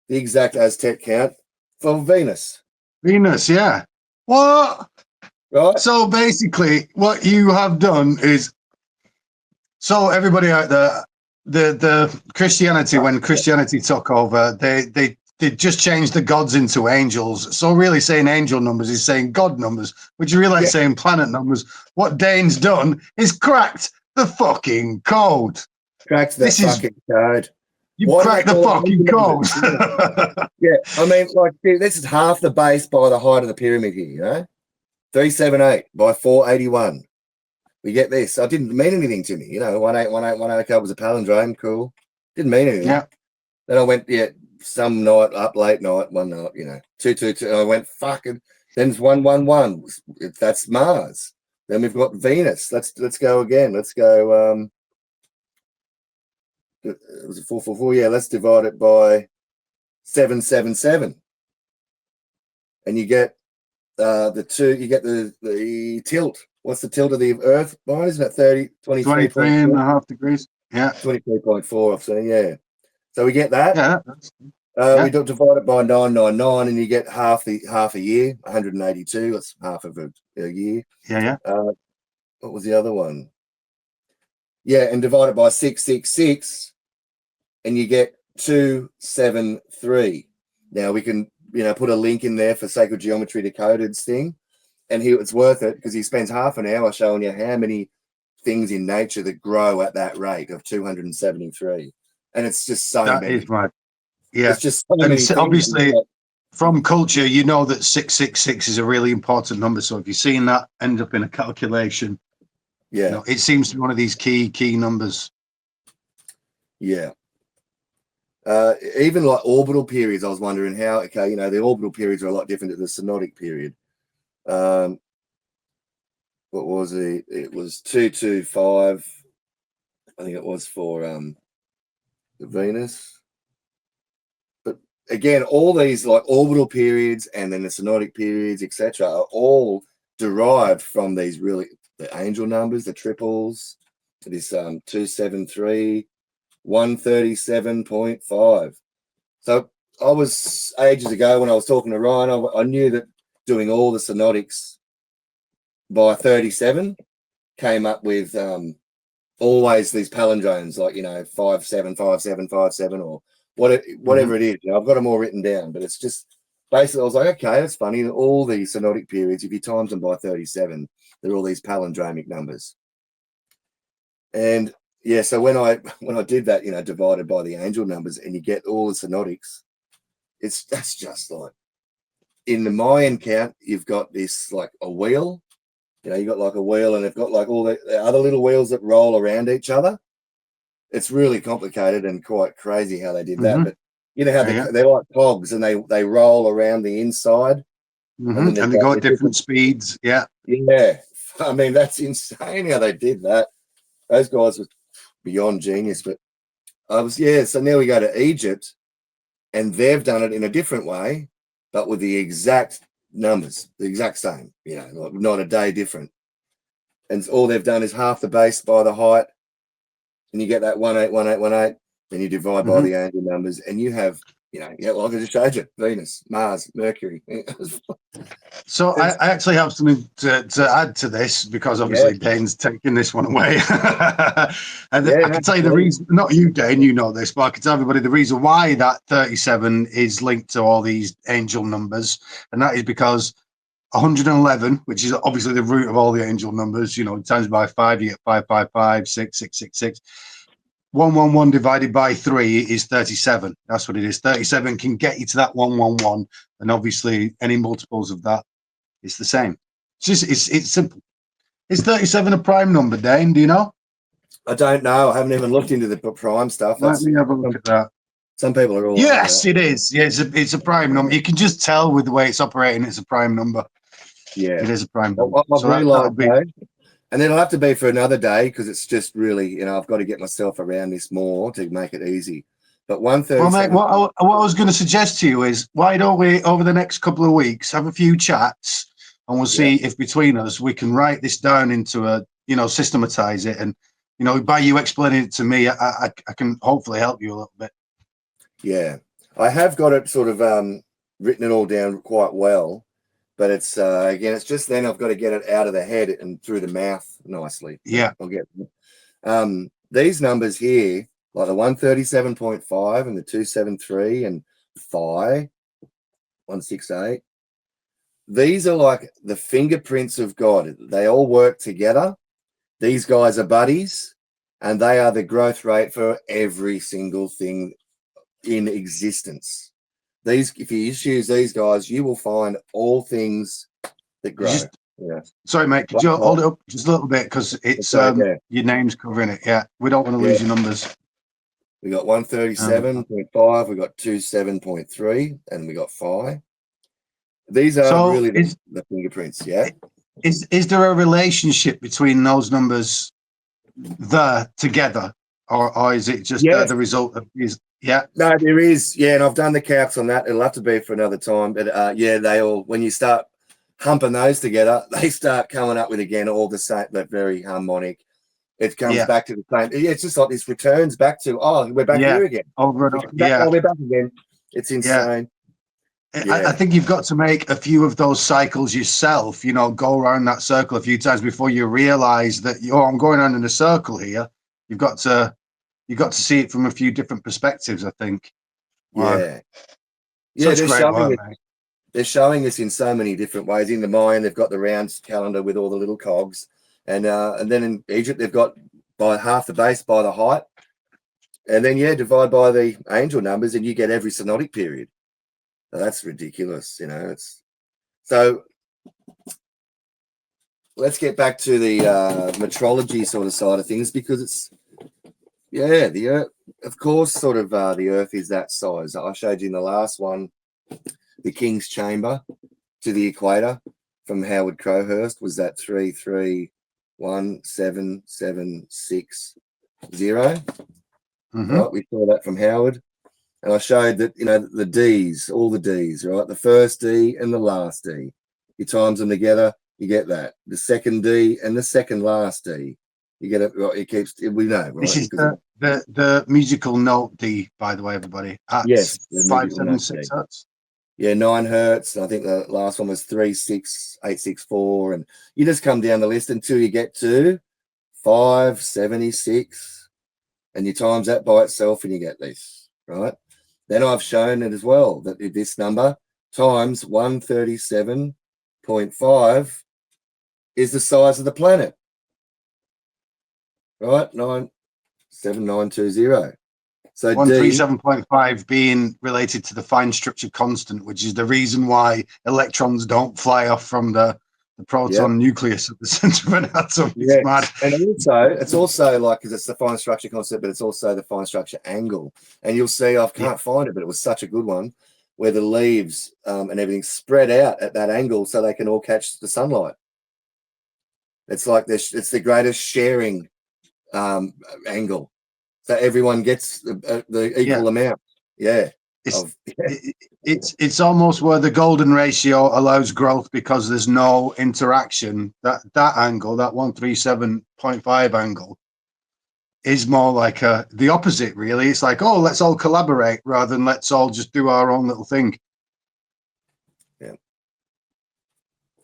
The exact Aztec count for Venus. Venus, yeah. What? Right. So basically, what you have done is, so everybody out there, the Christianity, when Christianity took over, they just changed the gods into angels. So really saying angel numbers is saying God numbers, which is really like saying planet numbers. What Dane's done is cracked the fucking code. Cracked the fucking code. You cracked the fucking code. Yeah, I mean, like, this is half the base by the height of the pyramid here, you know? 378 by 481. We get this. I didn't mean anything to me, you know. 1 8 1 8 1 8. Okay, it was a palindrome. Cool. Didn't mean anything. Yeah. Then I went, some night up late night, one night, you know, 2 2 2. I went fucking. Then it's 1 1 1. That's Mars. Then we've got Venus. Let's go again. Let's go. It was a 4 4 4. Yeah, let's divide it by 7 7 7, and you get the two. You get the tilt. What's the tilt of the Earth? Mine isn't it 23.5 degrees. Yeah, 23.4. I've seen. Yeah, so we get that. Yeah. We don't divide it by 999, and you get half a year, 182. That's half of a year. Yeah. What was the other one? Yeah, and divide it by 666, and you get 273. Now we can, put a link in there for Sacred Geometry Decoded thing, and it's worth it because he spends half an hour showing you how many things in nature that grow at that rate of 273, and it's just so That many. is right. Yeah, it's just so many things. Obviously, from culture, you know that 666 is a really important number. So if you're seeing that end up in a calculation, it seems to be one of these key numbers. Yeah. Even like orbital periods, I was wondering how. Okay, the orbital periods are a lot different to the synodic period. What was it? It was 225. I think it was for the Venus. But again, all these like orbital periods and then the synodic periods, etc., are all derived from these the angel numbers, the triples. This 273, 137.5. So I was ages ago when I was talking to Ryan, I knew that doing all the synodics by 37 came up with always these palindromes, like 575757 or whatever it is. I've got them all written down, but it's just basically I was like, okay, that's funny. All these synodic periods, if you times them by 37, they're all these palindromic numbers. And yeah, so when I did that, divided by the angel numbers, and you get all the synodics, that's just like, in the Mayan count, you've got this like a wheel. You got like a wheel, and they've got like all the other little wheels that roll around each other. It's really complicated and quite crazy how they did that. But you know how they're like cogs, and they roll around the inside, and they go at different speeds. Yeah. I mean, that's insane how they did that. Those guys were beyond genius. But so now we go to Egypt, and they've done it in a different way, but with the exact numbers, the exact same, like not a day different. And all they've done is half the base by the height, and you get that 181818. Then you divide by the angel numbers, and you have, like I just showed you, Venus, Mars, Mercury. So I actually have something to add to this, because obviously Dane's taking this one away. And I can tell you the reason, not you, Dane, you know this, but I can tell everybody the reason why that 37 is linked to all these angel numbers. And that is because 111, which is obviously the root of all the angel numbers, times by 5, you get 555, 6. 111 divided by 3 is 37. That's what it is. 37 can get you to that 111, and obviously any multiples of that, it's the same. It's simple. Is 37 a prime number, Dane? Do you know? I don't know. I haven't even looked into the prime stuff. Let me have a look at that. Some people are all yes, it is. Yeah, it's a prime number. You can just tell with the way it's operating. It's a prime number. Yeah, it is a prime number. And then it'll have to be for another day, because it's just really, I've got to get myself around this more to make it easy. But 137. Well, mate, what I was going to suggest to you is, why don't we, over the next couple of weeks, have a few chats, and we'll see if between us we can write this down into a, systematize it, and by you explaining it to me, I can hopefully help you a little bit. Yeah, I have got it sort of written it all down quite well. But it's again, it's just then I've got to get it out of the head and through the mouth nicely. Yeah, I'll get these numbers here, like the 137.5 and the 273 and phi 168. These are like the fingerprints of God. They all work together. These guys are buddies, and they are the growth rate for every single thing in existence. If you just use these guys, you will find all things that grow. Sorry, mate. Could you hold it up just a little bit, because it's your name's covering it. Yeah, we don't want to lose your numbers. We got 137.5, we got 27.3, and we got phi. These are really the fingerprints. Yeah. Is there a relationship between those numbers together, or is it just the result of these? Yeah. No, there is. Yeah, and I've done the calcs on that. It'll have to be for another time. But they all, when you start humping those together, they start coming up with again all the same, but very harmonic. It comes back to the same. It's just like this returns back to, we're back here again. We're back again. It's insane. I think you've got to make a few of those cycles yourself. Go around that circle a few times before you realize that I'm going around in a circle here. You've got to see it from a few different perspectives, I think. Wow. They're showing us in so many different ways. In the Mayan, they've got the round calendar with all the little cogs, and then in Egypt, they've got by half the base by the height, and then divide by the angel numbers, and you get every synodic period. Now, that's ridiculous, It's so. Let's get back to the metrology sort of side of things, because it's. Yeah, the Earth, of course, sort of the Earth is that size. I showed you in the last one, the King's Chamber to the equator from Howard Crowhurst was that 3317760. Right, we saw that from Howard, and I showed that the D's, all the D's, right, the first D and the last D. You times them together, you get that. The second D and the second last D. You get it. It keeps. We know. Right? This is the musical note D, by the way, everybody. Yes, 576 hertz. Yeah, 9 hertz. I think the last one was 36864, and you just come down the list until you get to 576, and you times that by itself, and you get this. Right. Then I've shown it as well that this number times 137.5 is the size of the planet. Right? 97920. So 137.5 being related to the fine structure constant, which is the reason why electrons don't fly off from the proton nucleus at the center of an atom. It's mad. And also, it's also like, because it's the fine structure constant, but it's also the fine structure angle. And you'll see, I can't find it, but it was such a good one, where the leaves and everything spread out at that angle so they can all catch the sunlight. It's like it's the greatest sharing angle. So everyone gets the equal amount. Yeah. It's almost where the golden ratio allows growth because there's no interaction. That angle, that 137.5 angle, is more like the opposite, really. It's like, oh, let's all collaborate rather than let's all just do our own little thing. Yeah.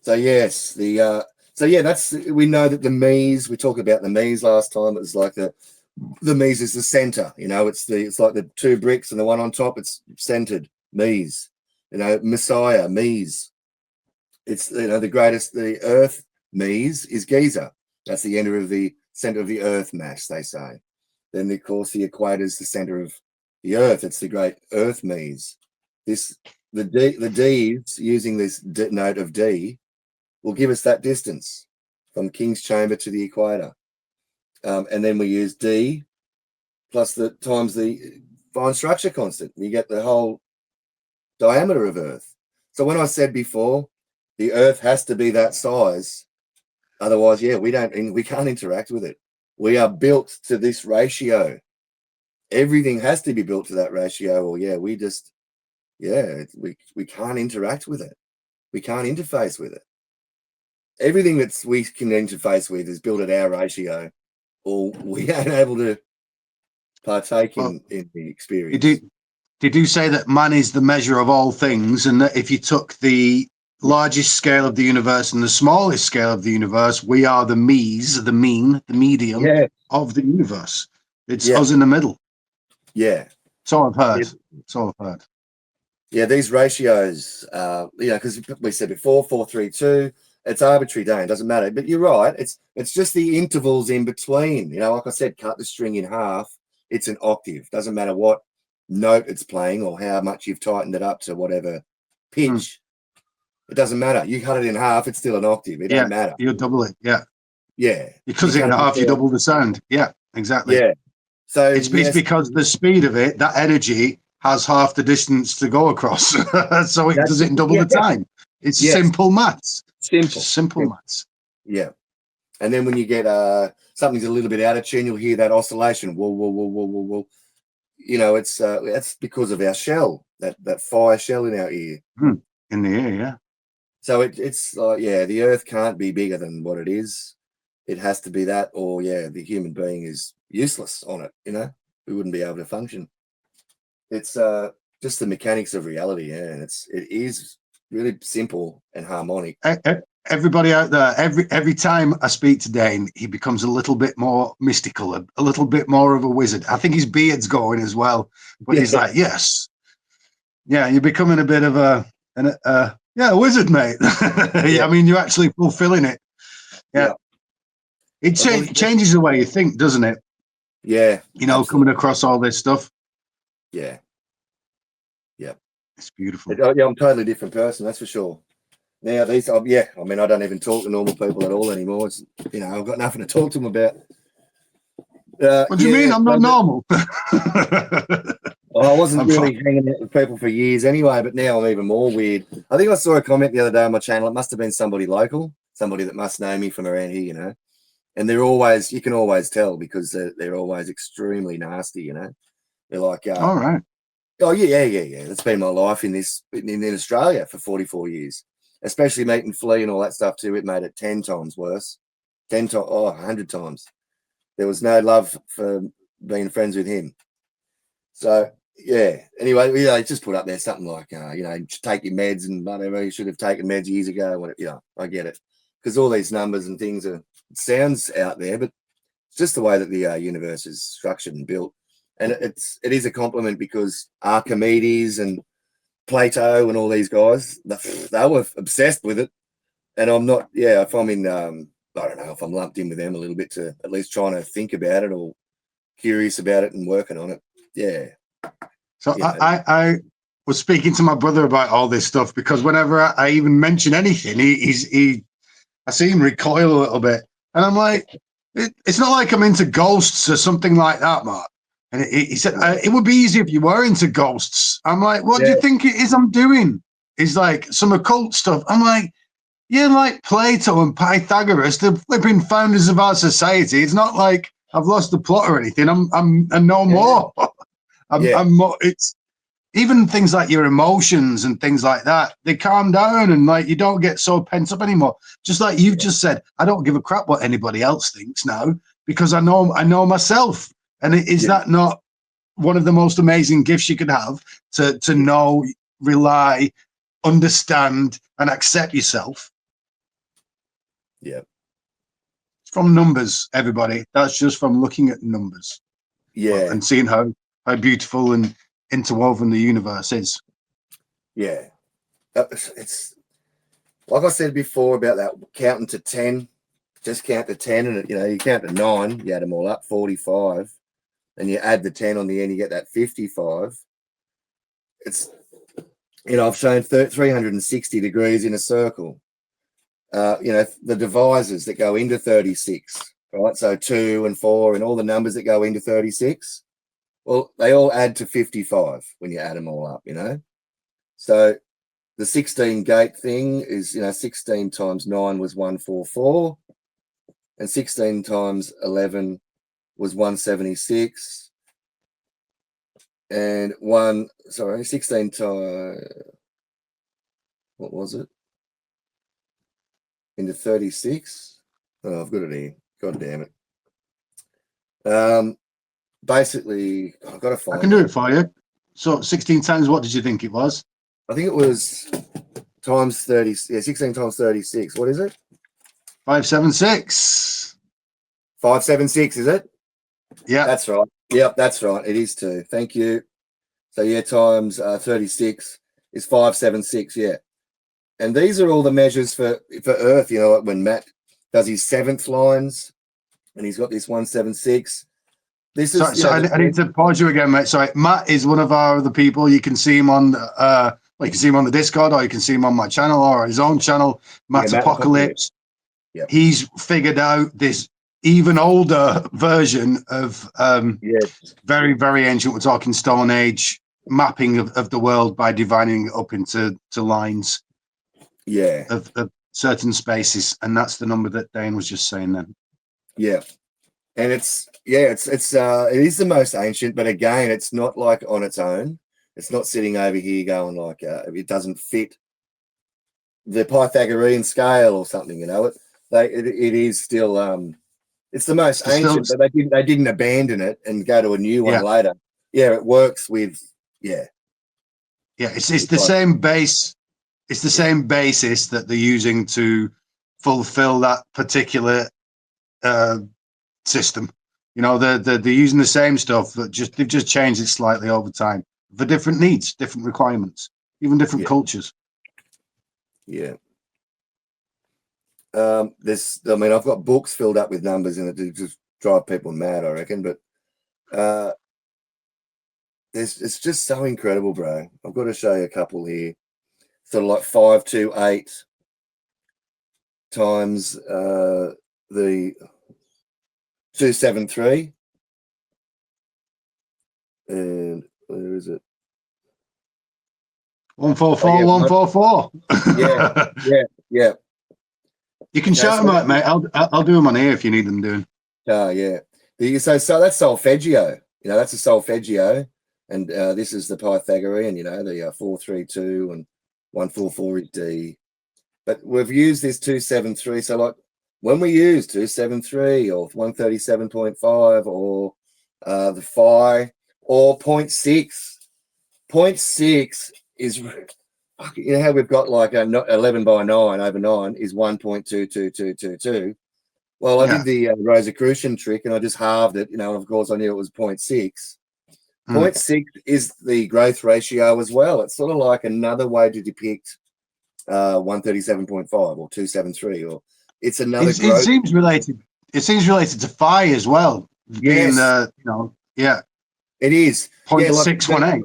So yes, that's, we know that the Mies, we talked about the Mies last time. It was like the Mies is the center, it's like the two bricks and the one on top, it's centered. Mies, Messiah, Mies. It's, the greatest, the Earth Mies is Giza. That's the center of the Earth mass, they say. Then, of course, the equator is the center of the Earth. It's the great Earth Mies. The D's, using this note of D, will give us that distance from King's Chamber to the equator. And then we use D plus times the fine structure constant. You get the whole diameter of Earth. So when I said before, the Earth has to be that size, otherwise, we can't interact with it. We are built to this ratio. Everything has to be built to that ratio, or we can't interact with it. We can't interface with it. Everything we can interface with is built at our ratio, or we aren't able to partake in the experience. Did you say that man is the measure of all things, and that if you took the largest scale of the universe and the smallest scale of the universe, we are the Mies, the mean, the medium of the universe? It's us in the middle. Yeah. That's all I've heard. That's all I've heard. Yeah, these ratios, because we said before, 432, it's arbitrary, Dane, doesn't matter. But you're right, it's just the intervals in between. Like I said, cut the string in half, it's an octave. Doesn't matter what note it's playing or how much you've tightened it up to whatever pitch. It doesn't matter. You cut it in half, it's still an octave. It doesn't matter. You double it. Yeah. Because you in half, you double the sound. Yeah, exactly. Yeah. So it's because the speed of it, that energy, has half the distance to go across. So it does it in double the time. It's simple maths. Simple maths. Yeah. And then when you get something's a little bit out of tune, you'll hear that oscillation. Whoa, whoa, whoa, whoa, whoa, whoa. It's that's because of our shell, that fire shell in our ear. In the ear, yeah. So it's like, the Earth can't be bigger than what it is. It has to be that, or the human being is useless on it. We wouldn't be able to function. It's just the mechanics of reality, and it is really simple and harmonic. Everybody out there, every time I speak to Dane, he becomes a little bit more mystical, a little bit more of a wizard. I think his beard's going as well, but he's like, you're becoming a bit of a wizard, mate. I mean, you're actually fulfilling it. It changes the way you think, doesn't it? Absolutely. Coming across all this stuff. It's beautiful. I'm a totally different person, that's for sure. Now I don't even talk to normal people at all anymore. It's, I've got nothing to talk to them about. What do you mean? I'm not normal. I wasn't really hanging out with people for years anyway, but now I'm even more weird. I think I saw a comment the other day on my channel. It must have been somebody local, somebody that must know me from around here, And you can always tell because they're always extremely nasty, They're like, all right. Oh yeah. That's been my life in Australia for 44 years. Especially meeting Flea and all that stuff too. It made it 10 times worse. 100 times. There was no love for being friends with him. So anyway, I just put up there something like, take your meds and whatever. You should have taken meds years ago. Whatever, I get it, because all these numbers and things it sounds out there, but it's just the way that the universe is structured and built. And it is a compliment because Archimedes and Plato and all these guys, they were obsessed with it. And I'm not, if I'm in, I don't know if I'm lumped in with them a little bit to at least trying to think about it or curious about it and working on it. Yeah. So I was speaking to my brother about all this stuff because whenever I even mention anything, I see him recoil a little bit. And I'm like, it's not like I'm into ghosts or something like that, Mark. And he said, it would be easy if you were into ghosts. I'm like, what do you think it is I'm doing? He's like, some occult stuff. I'm like, yeah, like Plato and Pythagoras, the flipping founders of our society. It's not like I've lost the plot or anything. I'm no more. I'm more. It's even things like your emotions and things like that. They calm down and like you don't get so pent up anymore. Just like you've just said, I don't give a crap what anybody else thinks now because I know myself. And is that not one of the most amazing gifts you could have to know, rely, understand, and accept yourself? Yeah. It's from numbers, everybody. That's just from looking at numbers. Yeah. And seeing how beautiful and interwoven the universe is. Yeah. It's like I said before about that counting to 10. Just count to 10 and you count to 9, you add them all up, 45. And you add the 10 on the end, you get that 55. It's, I've shown 360 degrees in a circle. The divisors that go into 36, right? So 2 and 4 and all the numbers that go into 36, well, they all add to 55 when you add them all up, So the 16 gate thing is, 16 times 9 was 144, and 16 times 11 was 176, and 16 times, what was it? Into 36. Oh, I've got it here. God damn it. Basically, I've got to find. I can do it for you. So 16 times, what did you think it was? I think it was times 30. Yeah, 16 times 36. What is it? 576. 576, is it? Yeah. That's right. Yep, that's right. It is too. Thank you. So times 36 is 576. Yeah. And these are all the measures for Earth. When Matt does his 7th lines, and he's got this 176. This is. So I need to pause you again, mate. Sorry, Matt is one of our other people. You can see him on. You can see him on the Discord, or you can see him on my channel or his own channel, Matt Apocalypse. Yep. He's figured out this even older version of very, very ancient. We're talking Stone Age mapping of the world by dividing it up into lines. Yeah. Of certain spaces, and that's the number that Dane was just saying then. Yeah. And it is the most ancient, but again, it's not like on its own. It's not sitting over here going like it doesn't fit the Pythagorean scale or something, it is still it's the most ancient, but they didn't abandon it and go to a new one later. Yeah, it works with it's the same base. It's the same basis that they're using to fulfill that particular system. They're using the same stuff, but they've just changed it slightly over time for different needs, different requirements, even different cultures. Yeah. I've got books filled up with numbers in it to just drive people mad, I reckon. But it's just so incredible, bro. I've got to show you a couple here. Sort of like 528 times the 273, and where is it? 144, 144. Yeah. You can shout them out, mate. I'll do them on here if you need them doing. Yeah. So that's solfeggio. That's a solfeggio, and this is the Pythagorean. The 432 and 144 is D. But we've used this 273. So like when we use 273 or 137.5 or the phi or 0.6, 0.6 is, how we've got like 11 by 9 over 9 is 1.22222. Well, I did the Rosicrucian trick and I just halved it, and of course I knew it was 0.6. 0.6 is the growth ratio as well. It's sort of like another way to depict 137.5 or 273, or it's another It growth. seems related. It seems related to phi as well. Being Yes. yeah. It is. 0.618.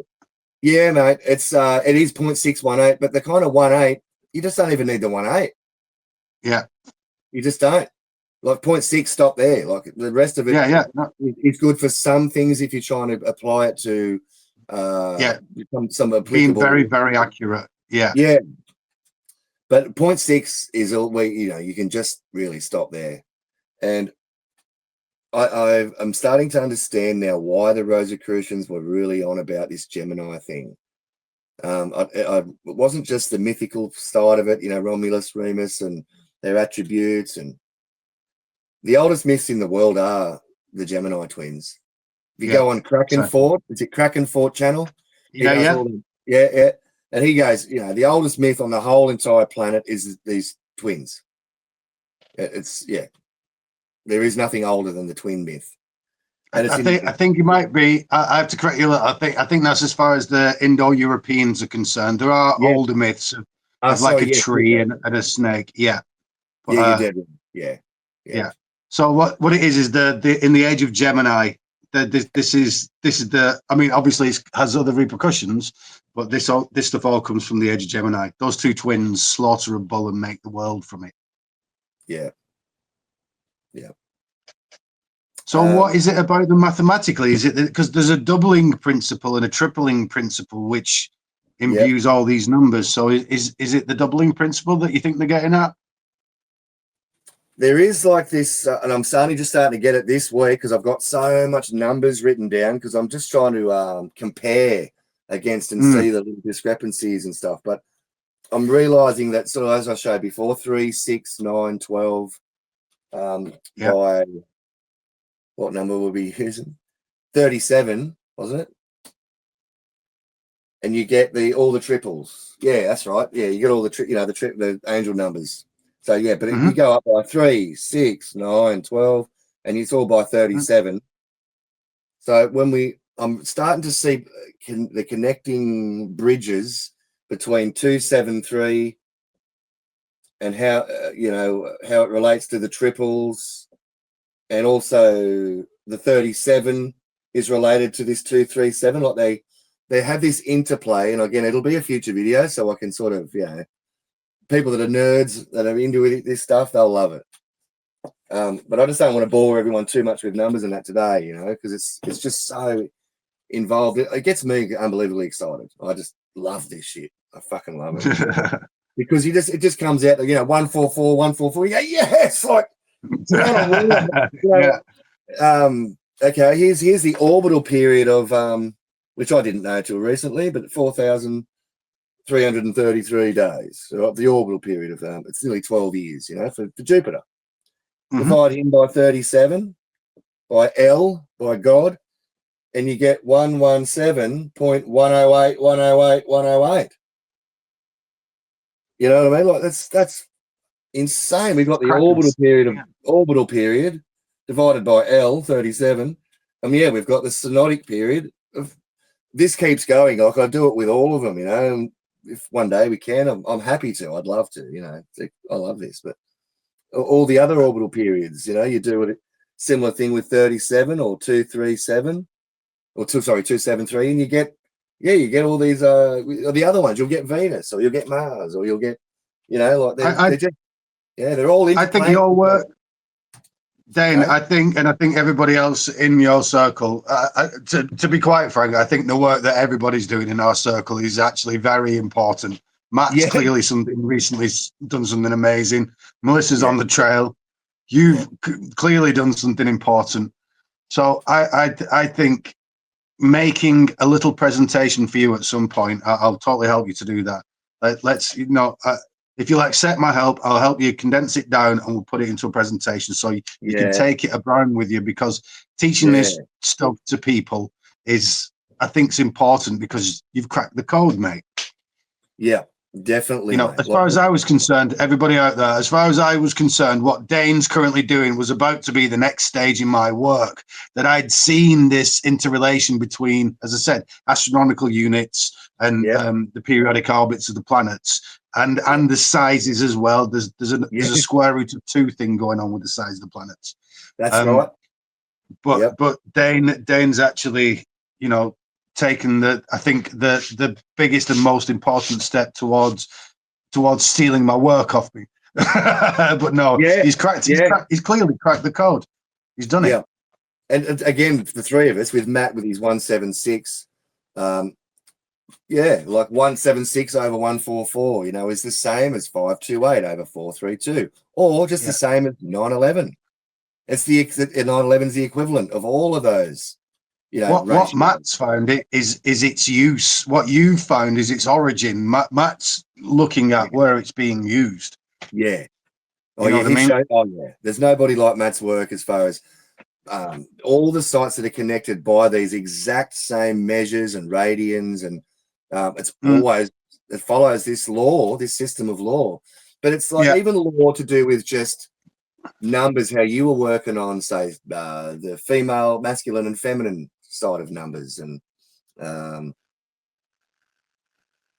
Yeah, mate. It is 0.618, but the kind of 1.8, you just don't even need the 1.8. Yeah. You just don't. Like 0.6, stop there. Like the rest of it, it's good for some things if you're trying to apply it to some applicable. Being very, very accurate. Yeah. Yeah. But 0.6 is all where you can just really stop there. And I'm starting to understand now why the Rosicrucians were really on about this Gemini thing. It wasn't just the mythical side of it, Romulus, Remus, and their attributes. And the oldest myths in the world are the Gemini twins. If you go on Kraken Fort, is it Kraken Fort channel? Yeah. Yeah. And he goes, the oldest myth on the whole entire planet is these twins. There is nothing older than the twin myth. And I think it might be. I have to correct you. I think that's as far as the Indo-Europeans are concerned. There are older myths of like a tree and a snake. Yeah. But, you're dead wrong. Yeah. So what it is the in the age of Gemini, this is the. I mean, obviously it has other repercussions, but this stuff all comes from the age of Gemini. Those two twins slaughter a bull and make the world from it. Yeah. So what is it about them mathematically? Is it because there's a doubling principle and a tripling principle which imbues all these numbers? So is it the doubling principle that you think they're getting at? There is like this, and I'm starting to get it this week because I've got so much numbers written down because I'm just trying to compare against and see the little discrepancies and stuff. But I'm realizing that, sort of as I showed before, 3, 6, 9, 12, by what number we'll be using? 37, wasn't it? And you get all the triples. Yeah, that's right. Yeah, you get all the angel numbers. So yeah, but you go up by 3, 6, 9, 12, and it's all by 37. So I'm starting to see the connecting bridges between 273 and how how it relates to the triples, and also the 37 is related to this 237. Like they have this interplay, and again, it'll be a future video, so I can sort of people that are nerds that are into this stuff, they'll love it. But I just don't want to bore everyone too much with numbers and that today, because it's just so involved. It gets me unbelievably excited. I just love this shit. I fucking love it. Because it just comes out, 144, 144. You go, yes, like okay, here's the orbital period of which I didn't know till recently, but 4,333 days. So the orbital period of it's nearly 12 years, for Jupiter. Divide him by 37, by L, by God, and you get 117.108. You know what I mean? Like that's insane. We've got the orbital period divided by L, 37. We've got the synodic period of this keeps going. Like I do it with all of them, and if one day we can, I'm happy to. I'd love to, I love this, but all the other orbital periods, you do a similar thing with 37 or 237 or 273, and you get all these the other ones. You'll get Venus, or you'll get Mars, or you'll get they're all I think your work, Dane, I think everybody else in your circle, to be quite frank, I think the work that everybody's doing in our circle is actually very important. Matt's clearly recently done something amazing. Melissa's on the trail. You've clearly done something important. So I think making a little presentation for you at some point, I'll totally help you to do that. Let's, if you'll accept my help, I'll help you condense it down and we'll put it into a presentation so you can take it around with you, because teaching this stuff to people is, I think, it's important because you've cracked the code, mate. Yeah. Definitely, You know, mate. as far as I was concerned, everybody out there, as far as I was concerned, what Dane's currently doing was about to be the next stage in my work. That I'd seen this interrelation between, as I said, astronomical units and the periodic orbits of the planets, and the sizes as well. There's a square root of 2 thing going on with the size of the planets. That's right. But Dane's actually, you know, taken I think the biggest and most important step towards stealing my work off me. But no, he's cracked. He's clearly cracked the code. He's done it. And again, the 3 of us with Matt with his 176, like 176 over 144, you know, is the same as 528 over 432, or just the same as 911. It's 911 is the equivalent of all of those. You know, what Matt's found is its use. What you've found is its origin. Matt's looking at where it's being used. Yeah. You know what I mean? There's nobody like Matt's work as far as all the sites that are connected by these exact same measures and radians, and it's always, it follows this law, this system of law. But it's like even law to do with just numbers, how you were working on, say, the female, masculine, and feminine side of numbers, and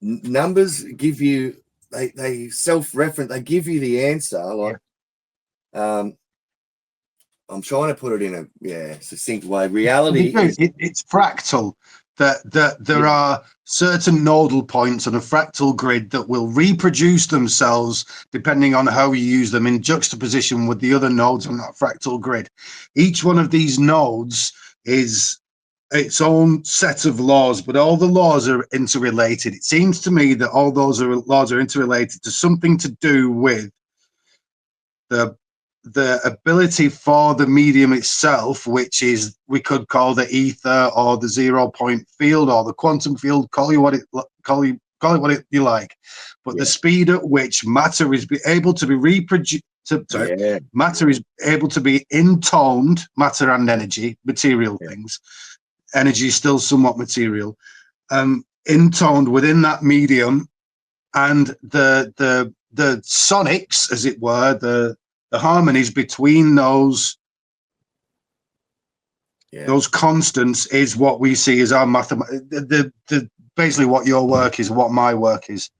numbers give you they self-reference, they give you the answer. Like I'm trying to put it in a succinct way. Reality is it's fractal. That there are certain nodal points on a fractal grid that will reproduce themselves depending on how you use them in juxtaposition with the other nodes on that fractal grid. Each one of these nodes is its own set of laws, but all the laws are interrelated. It seems to me that all those laws are interrelated to something to do with the ability for the medium itself, which is, we could call the ether or the 0-point field or the quantum field, call it what you like, but the speed at which matter is able to be reproduced. Matter is able to be intoned, matter and energy, material things. Energy is still somewhat material, intoned within that medium, and the sonics, as it were, the harmonies between those constants is what we see as our basically what your work is, what my work is,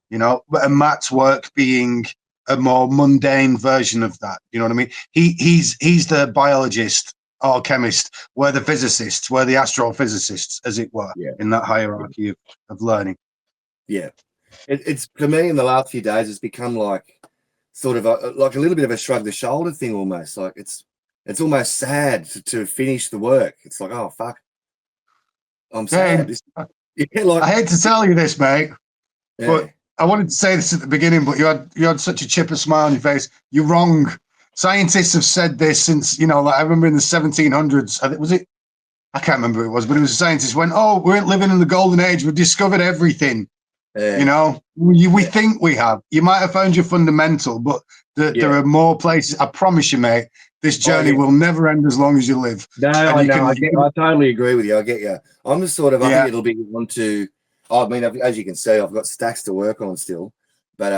you know, and Matt's work being a more mundane version of that. You know what I mean? He's the biologist or chemist, we're the physicists, we're the astrophysicists, as it were, in that hierarchy of learning. It's for me in the last few days, it's become like sort of a little bit of a shrug the shoulder thing, almost like it's almost sad to finish the work. It's like, oh fuck, I'm sad. I hate to tell you this, mate, but I wanted to say this at the beginning, but you had such a chipper smile on your face. You're wrong. Scientists have said this since, you know, like I remember in the 1700s. I can't remember who it was, but it was a scientist went, "Oh, we're living in the golden age. We've discovered everything." You know, we think we have. You might have found your fundamental, but there are more places. I promise you, mate, this journey will never end as long as you live. No, I know. I totally agree with you. I get you. I'm just sort of, I think it'll be on to, I mean, as you can see, I've got stacks to work on still, but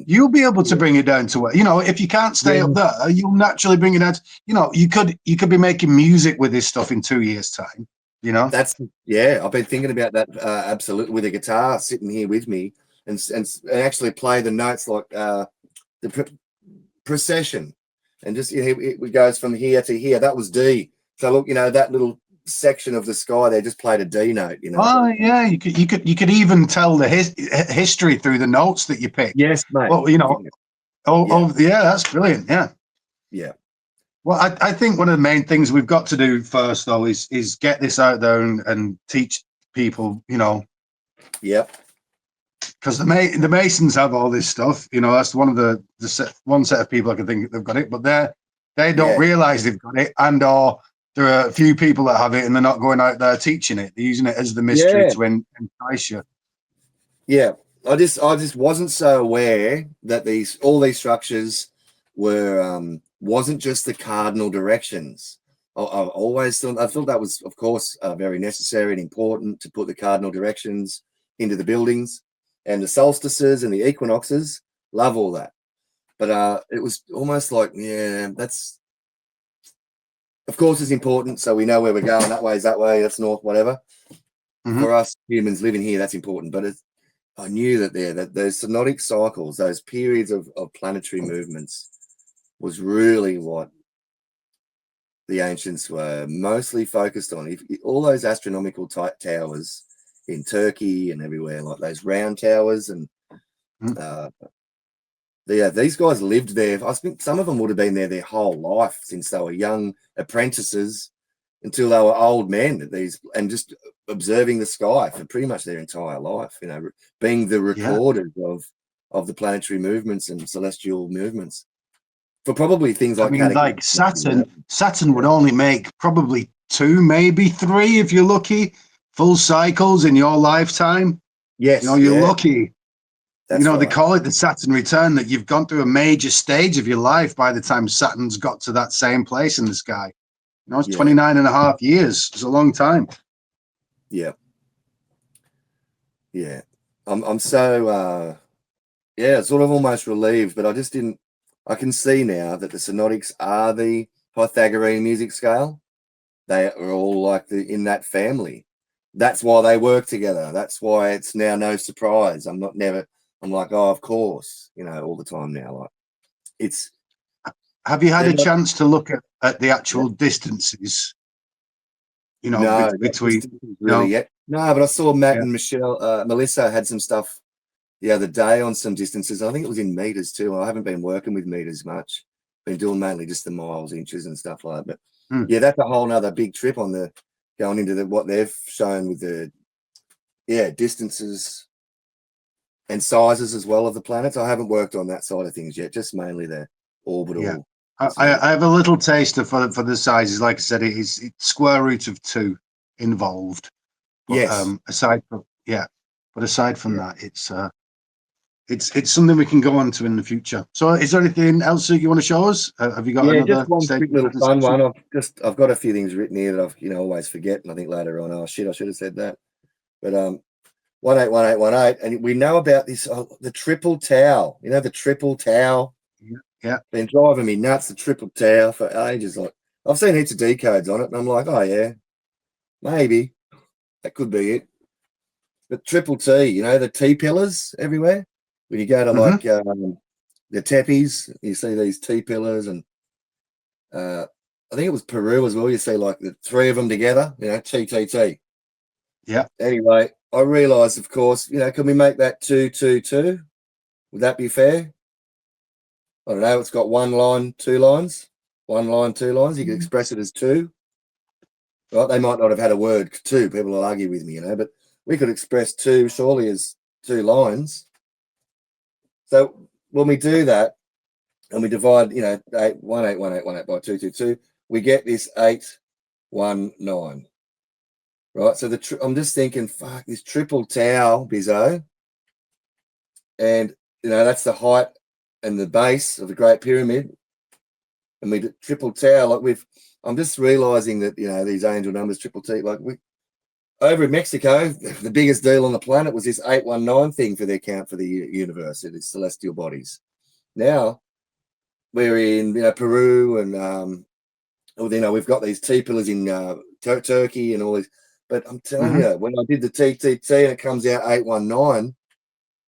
you'll be able to bring it down to where, you know, if you can't stay up there, you'll naturally bring it down. You know, you could be making music with this stuff in 2 years' time. You know, I've been thinking about that absolutely, with a guitar sitting here with me and actually play the notes like the procession, and just, you know, it goes from here to here. That was D. So look, you know, that little section of the sky there just played a D note. You know. Oh yeah, you could even tell the history through the notes that you pick. Yes, mate. Well, you know, that's brilliant. Yeah. Well, I think one of the main things we've got to do first, though, is get this out there and teach people, you know. Yep. Because the Masons have all this stuff, you know. That's one of one set of people I can think they've got it, but they don't realize they've got it, or there are a few people that have it and they're not going out there teaching it. They're using it as the mystery to entice you. Yeah, I just wasn't so aware that all these structures were wasn't just the cardinal directions. I've always thought that was, of course, very necessary and important to put the cardinal directions into the buildings. and the solstices and the equinoxes. Love all that. But it was almost like, yeah, that's, of course, it's important. So we know where we're going. That way is that way. That's north, whatever. For us humans living here, that's important. But I knew that those synodic cycles, those periods of planetary movements, was really what the ancients were mostly focused on. If all those astronomical type towers in Turkey and everywhere, like those round towers, and these guys lived there. I think some of them would have been there their whole life, since they were young apprentices until they were old men at these, and just observing the sky for pretty much their entire life, you know, being the recorders of the planetary movements and celestial movements. For probably things like, I mean, like Saturn would only make probably 2, maybe 3, if you're lucky, full cycles in your lifetime. Yes, you know, you're lucky. That's you know, right. They call it the Saturn return, that you've gone through a major stage of your life by the time Saturn's got to that same place in the sky. You know, it's 29.5 years. It's a long time. Yeah. I'm so sort of almost relieved, but I just didn't. I can see now that the synodics are the Pythagorean music scale. They are all like in that family. That's why they work together. That's why it's now no surprise. I'm like, oh, of course, you know, all the time now. Like, it's. Have you had a chance to look at the actual distances? You know, between really yet. No, but I saw Matt and Melissa had some stuff the other day on some distances. I think it was in meters too. I haven't been working with meters much. Been doing mainly just the miles, inches, and stuff like that. But yeah, that's a whole nother big trip on the going into what they've shown with the distances and sizes as well of the planets. I haven't worked on that side of things yet, just mainly the orbital. Yeah. I have a little taster for the sizes. Like I said, it's square root of 2 involved. But, aside from that, it's something we can go on to in the future. So, is there anything else that you want to show us? Have you got another just one quick little fun one? I've got a few things written here that I've always forget, and I think later on, oh shit, I should have said that. But 181818, and we know about this the triple tau. You know, the triple tau. Yeah, been driving me nuts, the triple tau for ages. Like, I've seen heaps of decodes on it, and I'm like, oh yeah, maybe that could be it. But triple T, you know, the T pillars everywhere. When you go to like the tepes, you see these T pillars, and I think it was Peru as well. You see like the 3 of them together, you know, T. Yeah. Anyway, I realised, of course, you know, can we make that 222? Would that be fair? I don't know. It's got 1 line, 2 lines. 1 line, 2 lines. You can express it as 2. Right? They might not have had a word 2. People will argue with me, you know, but we could express 2 surely as 2 lines. So when we do that and we divide, you know, 181818 by 222, we get this 819. Right? So I'm just thinking, fuck, this triple tau, Bizzo. And, you know, that's the height and the base of the Great Pyramid, and we triple tau. Like I'm just realizing that, you know, these angel numbers, triple T, like over in Mexico, the biggest deal on the planet was this 819 thing for their count for the universe, the celestial bodies. Now we're in, you know, Peru, and you know, we've got these T pillars in Turkey and all these. But I'm telling you, when I did the TTT and it comes out 819,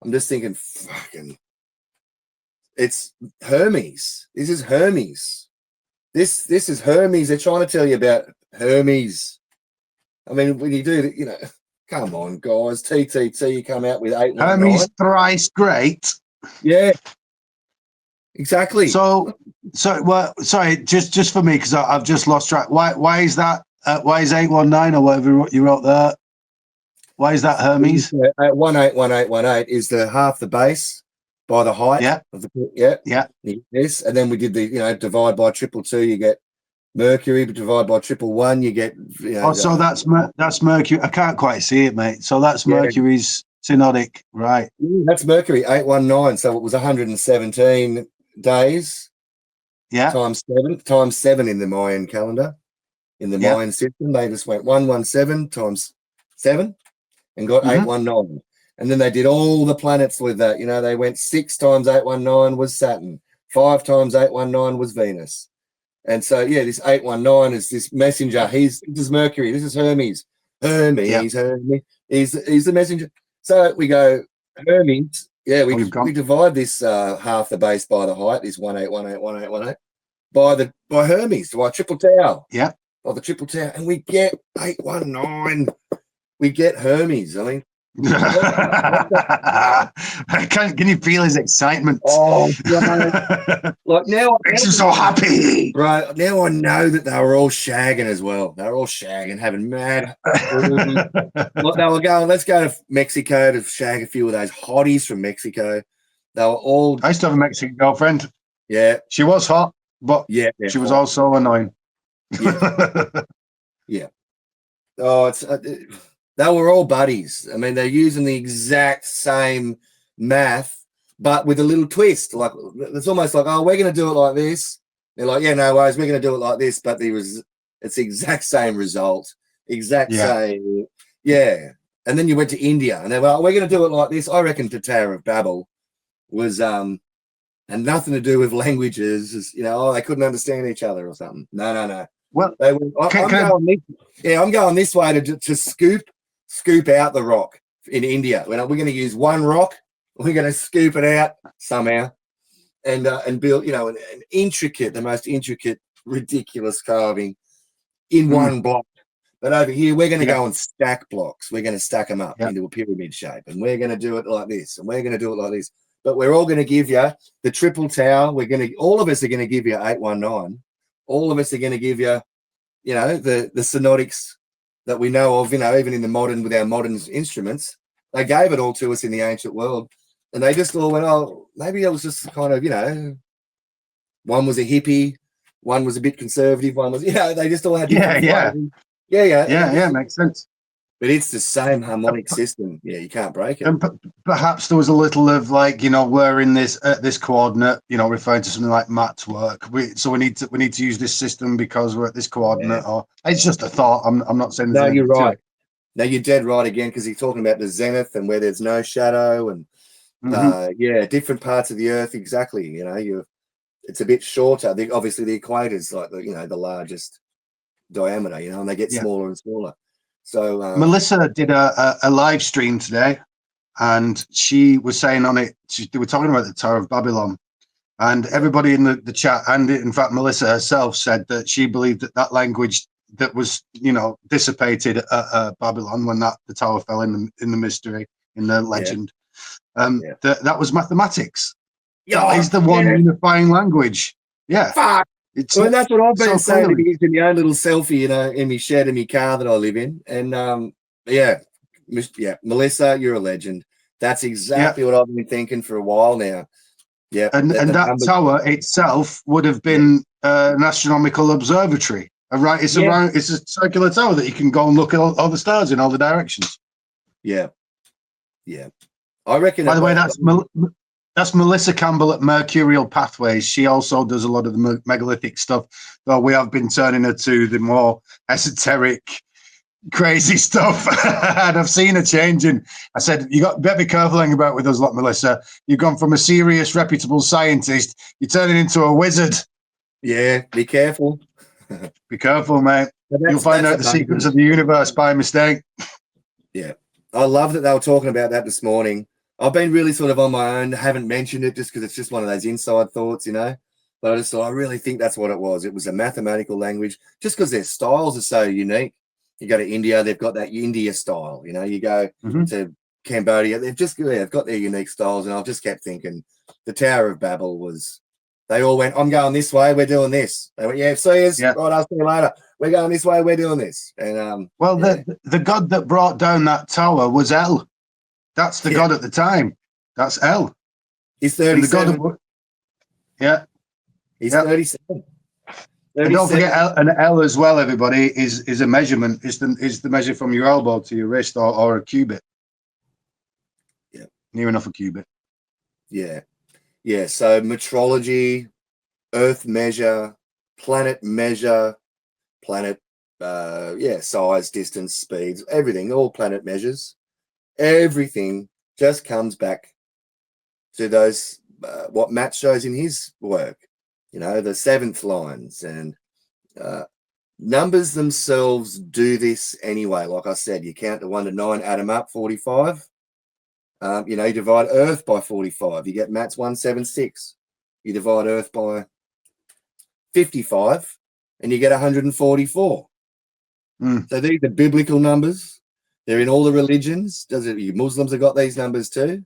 I'm just thinking, fucking. It's Hermes. This is Hermes. This is Hermes. They're trying to tell you about Hermes. I mean, when you do that, you know, come on, guys. TTT, you come out with 819. Hermes thrice great. Yeah, exactly. So, well, sorry, just for me, because I've just lost track. Why is that? Why is 819 or whatever you wrote there? Why is that Hermes? 181818 is the half the base by the height of the yes, and then we did the, you know, divide by triple 2, you get Mercury, but divide by triple 1, you get, you know, so that's Mercury. I can't quite see it, mate. So that's Mercury's synodic, right? That's Mercury 819. So it was 117 days. Yeah. Times 7 in the Mayan calendar. In the Mayan system, they just went 117 times 7 and got 819. And then they did all the planets with that. You know, they went 6 times 819 was Saturn, 5 times 819 was Venus. And so, yeah, this 819 is this messenger. This is Mercury. This is Hermes. Hermes. He's the messenger. So we go, Hermes. Yeah, we divide this half the base by the height, is 18181818, by Hermes, by Triple Tau. Yeah. By the Triple Tau. And we get 819. We get Hermes. I mean, can you feel his excitement? Oh, God. Like now, makes him so happy. Right now, I know that they were all shagging as well. They were all shagging, having mad. Like they were going, let's go to Mexico to shag a few of those hotties from Mexico. They were all. I used to have a Mexican girlfriend. Yeah, she was hot, but she was also annoying. Yeah. Oh, it's. They were all buddies. I mean, they're using the exact same math, but with a little twist. Like it's almost like, oh, we're going to do it like this. They're like, yeah, no worries, we're going to do it like this. But it's the exact same result, same. Yeah. And then you went to India, and they were, we're going to do it like this. I reckon the Tower of Babel was and nothing to do with languages. Just, you know, they couldn't understand each other or something. No. Well, they were, I'm going this way to scoop out the rock in India. We're going to use one rock. We're going to scoop it out somehow and build, you know, the most intricate, ridiculous carving in one block. But over here, we're going to go and stack blocks. We're going to stack them up into a pyramid shape, and we're going to do it like this, and we're going to do it like this. But we're all going to give you the Triple Tau. All of us are going to give you 819. All of us are going to give you, you know, the synodics that we know of, you know, even in the modern, with our modern instruments. They gave it all to us in the ancient world. And they just all went, oh, maybe it was just kind of, you know, one was a hippie, one was a bit conservative, one was, you know, they just all had different Yeah, makes sense. But it's the same harmonic system. Yeah, you can't break it. And perhaps there was a little of like, you know, we're in this this coordinate, you know, referring to something like Matt's work. So we need to use this system because we're at this coordinate. Or it's just a thought. I'm not saying. No, you're right. No, you're dead right again, because he's talking about the zenith and where there's no shadow and different parts of the earth. Exactly. You know, it's a bit shorter. Obviously, the equator is like the largest diameter. You know, and they get smaller and smaller. So Melissa did a live stream today, and she was saying on it, they were talking about the Tower of Babylon, and everybody in the chat, and in fact Melissa herself, said that she believed that language that was, you know, dissipated at Babylon when the tower fell in the mystery, in the legend, that was mathematics. That is the one unifying language. Yeah. Fuck. Well, that's what I've been saying to my own little selfie, you know, in my shed in my car that I live in. And Melissa, you're a legend. That's exactly what I've been thinking for a while now. Yeah, and that tower itself would have been an astronomical observatory. Right, it's a circular tower that you can go and look at all the stars in all the directions. Yeah. I reckon. By the way, that's Melissa Campbell at Mercurial Pathways. She also does a lot of the megalithic stuff, though we have been turning her to the more esoteric, crazy stuff. And I've seen her changing. I said, you better be careful hanging about with us, like Melissa. You've gone from a serious, reputable scientist, you're turning into a wizard. Yeah, be careful. Be careful, mate. You'll find out the secrets of the universe by mistake. Yeah. I love that they were talking about that this morning. I've been really sort of on my own, haven't mentioned it just because it's just one of those inside thoughts, you know. But I just thought, I really think that's what it was. It was a mathematical language, just because their styles are so unique. You go to India, they've got that India style, you know. You go to Cambodia, they've got their unique styles. And I just kept thinking the Tower of Babel was, they all went, I'm going this way, we're doing this. They went, see us, right, I'll see you later. We're going this way, we're doing this. And the god that brought down that tower was El. That's the god at the time. That's El. He's 37. He's 37. And don't forget an L as well, everybody, is a measurement. Is the measure from your elbow to your wrist, or a cubit. Yeah. Near enough a cubit. Yeah. Yeah. So metrology, earth measure, planet, size, distance, speeds, everything, all planet measures. Everything just comes back to those what Matt shows in his work, you know, the seventh lines, and numbers themselves do this anyway. Like I said, you count the 1 to 9, add them up, 45. You know, you divide Earth by 45, you get Matt's 176. You divide Earth by 55, and you get 144. So these are biblical numbers. They're in all the religions. Muslims have got these numbers too.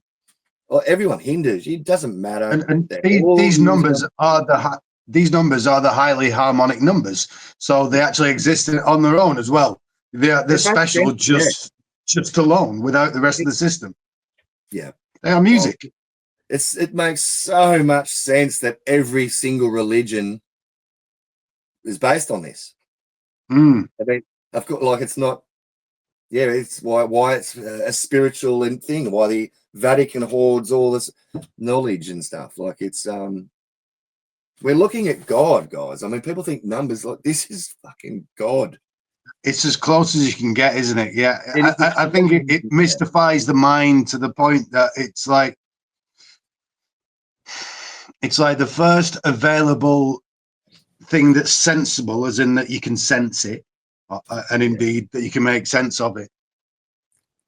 Or everyone, Hindus, it doesn't matter. And these numbers are the highly harmonic numbers. So they actually exist on their own as well. They're special just alone, without the rest of the system. Yeah, they are music. It makes so much sense that every single religion is based on this. I mean, I've got, like, it's not. Yeah, it's why it's a spiritual thing. Why the Vatican hoards all this knowledge and stuff. Like, it's we're looking at God, guys. I mean, people think numbers, like, this is fucking God. It's as close as you can get, isn't it? Yeah, I think it mystifies the mind to the point that it's like the first available thing that's sensible, as in that you can sense it, and indeed that you can make sense of it,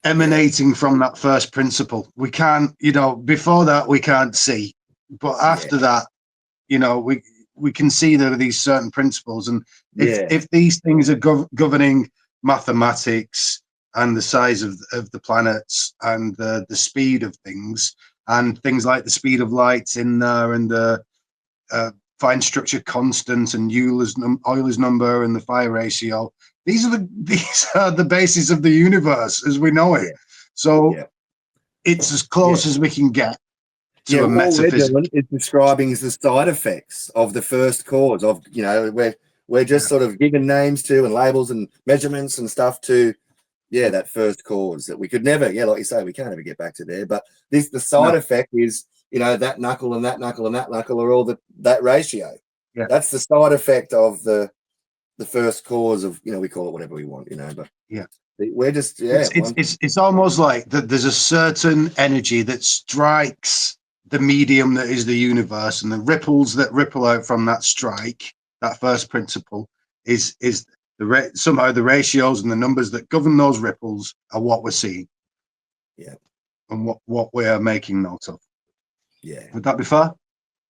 emanating from that first principle. We can't, you know, before that we can't see, but after that, you know, we can see there are these certain principles, and if these things are governing mathematics and the size of the planets and the speed of things, and things like the speed of light's in there, and the fine structure constant, and Euler's number, and the phi ratio. These are the basis of the universe as we know it. So it's as close as we can get to a metaphysics. All we're doing is describing the side effects of the first cause of, you know, we're just sort of giving names to and labels and measurements and stuff to that first cause that we could never, like you say, we can't ever get back to there. But the side effect is, you know, that knuckle and that knuckle and that knuckle are all that ratio. That's the side effect of the first cause of, you know, we call it whatever we want, you know, but we're just it's almost like that there's a certain energy that strikes the medium that is the universe, and the ripples that ripple out from that strike, that first principle, is somehow the ratios and the numbers that govern those ripples are what we're seeing, and what we are making note of. Would that be fair?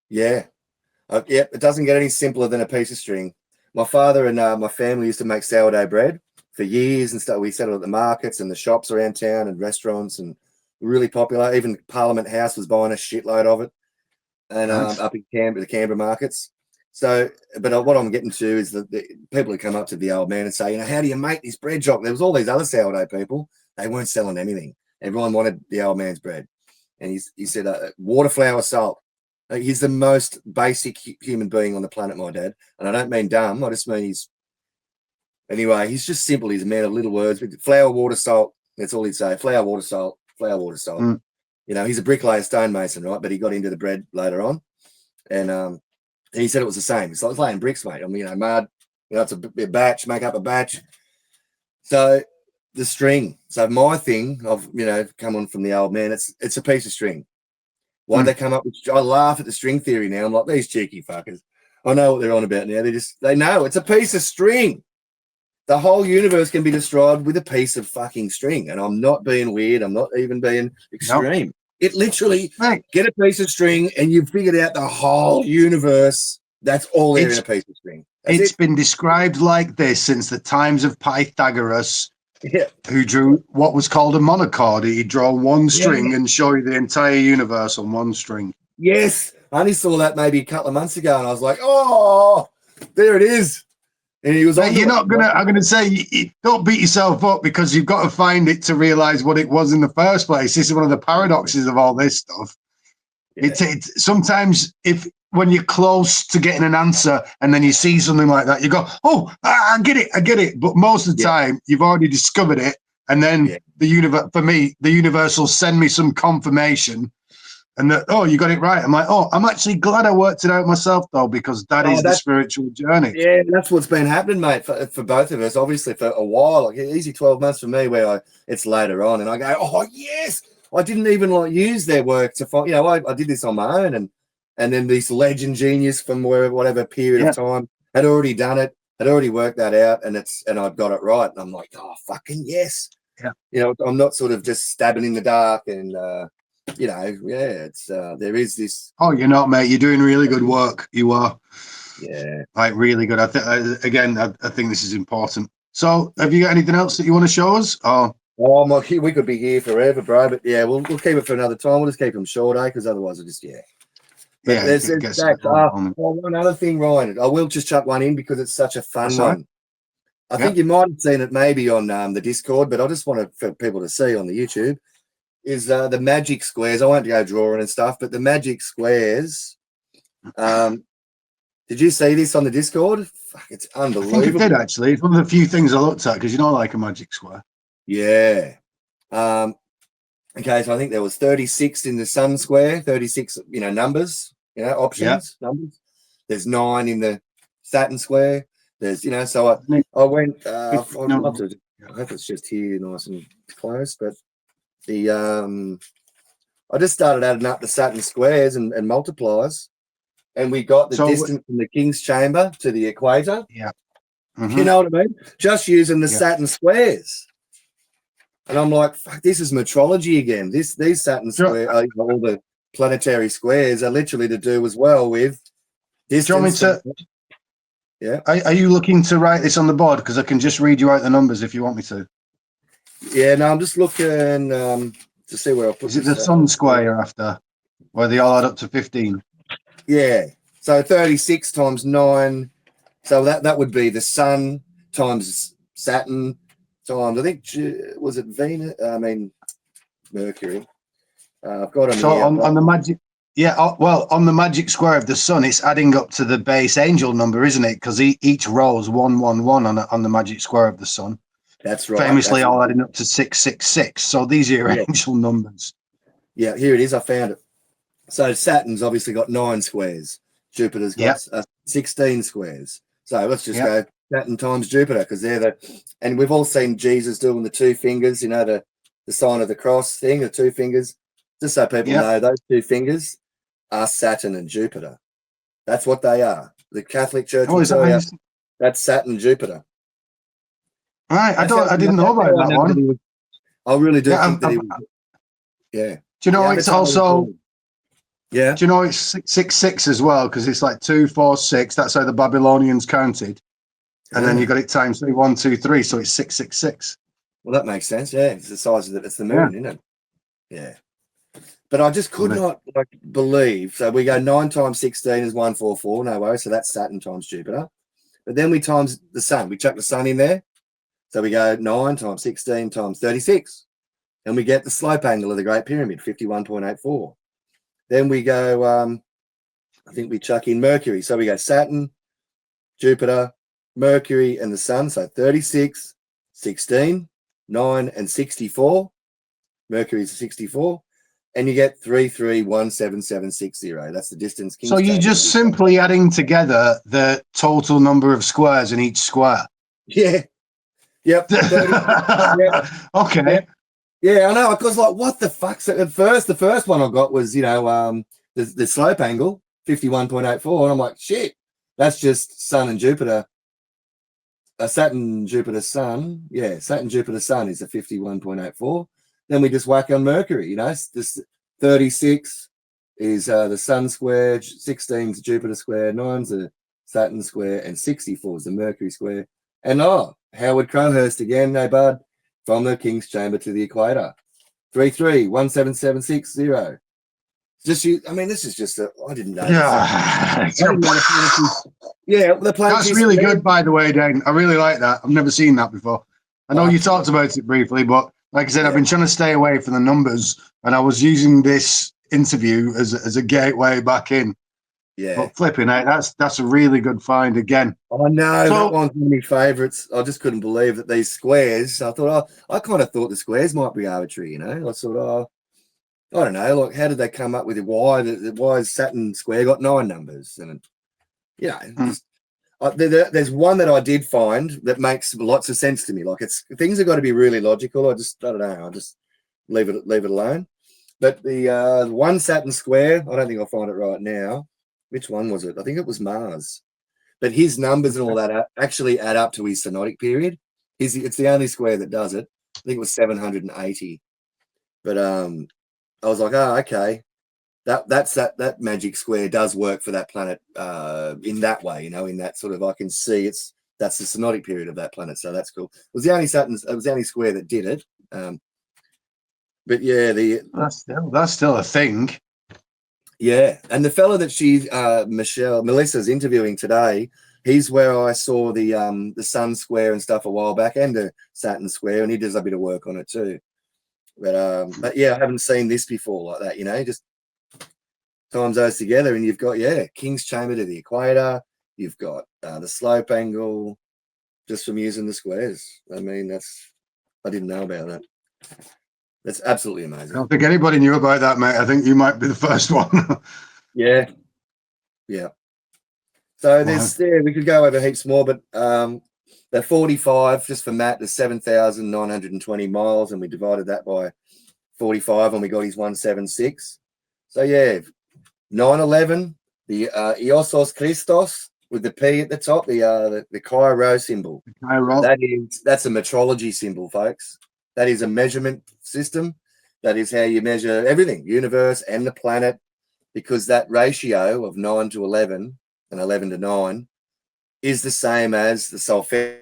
It doesn't get any simpler than a piece of string. My father and my family used to make sourdough bread for years and stuff. We settled at the markets and the shops around town and restaurants, and really popular. Even Parliament House was buying a shitload of it, and up in the Canberra markets. So, but what I'm getting to is that the people who come up to the old man and say, you know, how do you make this bread, Jock? There was all these other sourdough people. They weren't selling anything. Everyone wanted the old man's bread. And he said, water, flour, salt. He's the most basic human being on the planet, my dad. And I don't mean dumb. I just mean he's just simple. He's a man of little words. Flour, water, salt. That's all he'd say. Flour, water, salt. Flour, water, salt. You know, he's a bricklayer, stonemason, right? But he got into the bread later on. And he said it was the same. It's like laying bricks, mate. I mean, you know, mud, you know, it's a batch, make up a batch. So the string. So my thing of, you know, coming from the old man, it's a piece of string. Why'd they come up with? I laugh at the string theory now. I'm like, these cheeky fuckers. I know what they're on about now. They know it's a piece of string. The whole universe can be described with a piece of fucking string. And I'm not being weird. I'm not even being extreme. Nope. It literally, get a piece of string and you've figured out the whole universe. That's all there in a piece of string. It's been described like this since the times of Pythagoras, who drew what was called a monochord. He'd draw one string and show you the entire universe on one string. Yes. I only saw that maybe a couple of months ago, and I was like, oh, there it is. And he was on. You're not gonna. I'm gonna say, don't beat yourself up, because you've got to find it to realize what it was in the first place. This is one of the paradoxes of all this stuff. It's sometimes when you're close to getting an answer and then you see something like that, you go, oh, I get it. But most of the time, you've already discovered it, and then the universe will send me some confirmation. And that, oh, you got it right. I'm like, oh, I'm actually glad I worked it out myself, though, because that's the spiritual journey. Yeah, that's what's been happening, mate, for both of us. Obviously, for a while, like easy 12 months for me, where it's later on, and I go, oh yes, I didn't even like use their work to find. You know, I did this on my own, and then this legend genius from whatever period of time had already done it, had already worked that out, and I'd got it right. And I'm like, oh fucking yes. Yeah. You know, I'm not sort of just stabbing in the dark, and you know, it's there is this. Oh, you're not, mate. You're doing really good work. You are. Yeah. Like really good. I think again, I think this is important. So, have you got anything else that you want to show us? Oh, We could be here forever, bro. But yeah, we'll keep it for another time. We'll just keep them short, because otherwise, I just But yeah. there's one other thing, Ryan. I will just chuck one in because it's such a fun one. I think you might have seen it maybe on the Discord, but I just wanted for people to see on the YouTube is the magic squares. I won't go drawing and stuff, but the magic squares. Did you see this on the Discord? Fuck, it's unbelievable. I think it did actually. It's one of the few things I looked at because you know, like a magic square. Yeah. Okay, so I think there was 36 in the sun square, 36, numbers, options, numbers. There's 9 in the Saturn square. There's, so I went, I hope it's just here nice and close, but I just started adding up the Saturn squares and multipliers, and we got the distance from the King's chamber to the equator. Yeah. Mm-hmm. You know what I mean? Just using the Saturn squares. And I'm like, fuck, this is metrology again. These Saturn squares, all the planetary squares are literally to do as well with distance. Do you want me to? Yeah. Are you looking to write this on the board? Because I can just read you out the numbers if you want me to. Yeah, no, I'm just looking to see where I put. Is it the sun square you're after, where they all add up to 15? Yeah. So 36 times 9. So that would be the sun times Saturn times, I think, was it Venus? I mean, Mercury. I've got them. So on the magic, on the magic square of the sun, it's adding up to the base angel number, isn't it? Because each row is 111 on the magic square of the sun. That's right. Famously, all adding up to 666. So these are your angel numbers. Yeah, here it is. I found it. So Saturn's obviously got 9 squares. Jupiter's got 16 squares. So let's just go Saturn times Jupiter, because they're and we've all seen Jesus doing the 2 fingers, the sign of the cross thing, the 2 fingers. Just so people know, those 2 fingers are Saturn and Jupiter. That's what they are. The Catholic Church will tell you that's Saturn, Jupiter. All right, I didn't know about that one. I really do think that he was. Yeah. Do you know it's also? Yeah. Do you know it's 666 as well? Because it's like 2, 4, 6. That's how the Babylonians counted, and then you got it times 3, 1, 2, 3. So it's 666. Well, that makes sense. Yeah, it's the size of it's the moon, isn't it? Yeah. But I just could not believe. So we go 9 times 16 is 144. No worries. So that's Saturn times Jupiter. But then we times the sun. We chuck the sun in there. So we go 9 times 16 times 36. And we get the slope angle of the Great Pyramid, 51.84. Then we go, I think we chuck in Mercury. So we go Saturn, Jupiter, Mercury, and the sun. So 36, 16, 9, and 64. Mercury's 64. And you get 331770. That's the distance. So you're just simply adding together the total number of squares in each square. Yeah. Yep. 30, Okay. Yeah, I know. Because what the fuck? So at first, the first one I got was the slope angle 51.84, and I'm like, shit, that's just Sun and Jupiter. Saturn, Jupiter, Sun. Yeah, Saturn, Jupiter, Sun is a 51.84. Then we just whack on Mercury. This 36 is the Sun square, 16 is Jupiter square, 9's the Saturn square, and 64 is the Mercury square. And Howard Crowhurst again, no bud, from the King's chamber to the equator. 331770. Just you. I mean, this is just I didn't know. Yeah, the planetary. That's really good, by the way, Dane. I really like that. I've never seen that before. I know you talked about it briefly, but like I said, I've been trying to stay away from the numbers, and I was using this interview as a gateway back in. Yeah. But flipping out, that's a really good find again. I know, that one's one of my favourites. I just couldn't believe that these squares. I thought, I kind of thought the squares might be arbitrary, I thought, I don't know, how did they come up with it? Why is Saturn square got 9 numbers? And there's one that I did find that makes lots of sense to me. Things have got to be really logical. I don't know. I just leave it alone. But the one Saturn square, I don't think I'll find it right now. Which one was it? I think it was Mars. But his numbers and all that actually add up to his synodic period. It's the only square that does it. I think it was 780. But I was like, oh, okay. That magic square does work for that planet in that way, in that sort of, I can see that's the synodic period of that planet. So that's cool. It was the only square that did it. But yeah, that's still a thing. Yeah, and the fella that Melissa's interviewing today, he's where I saw the Sun square and stuff a while back, and the Saturn square, and he does a bit of work on it too. But yeah, I haven't seen this before like that. Just times those together, and you've got King's Chamber to the equator. You've got the slope angle, just from using the squares. I mean, I didn't know about that. That's absolutely amazing. I don't think anybody knew about that, mate. I think you might be the first one. Yeah. So we could go over heaps more, but they're 45, just for Matt, there's 7,920 miles, and we divided that by 45, and we got his 176. So yeah, 911, the Iosos Christos with the P at the top, the Chi-Rho symbol. That's a metrology symbol, folks. That is a measurement system. That is how you measure everything, universe and the planet, because that ratio of 9 to 11 and 11 to 9 is the same as the Solfeggio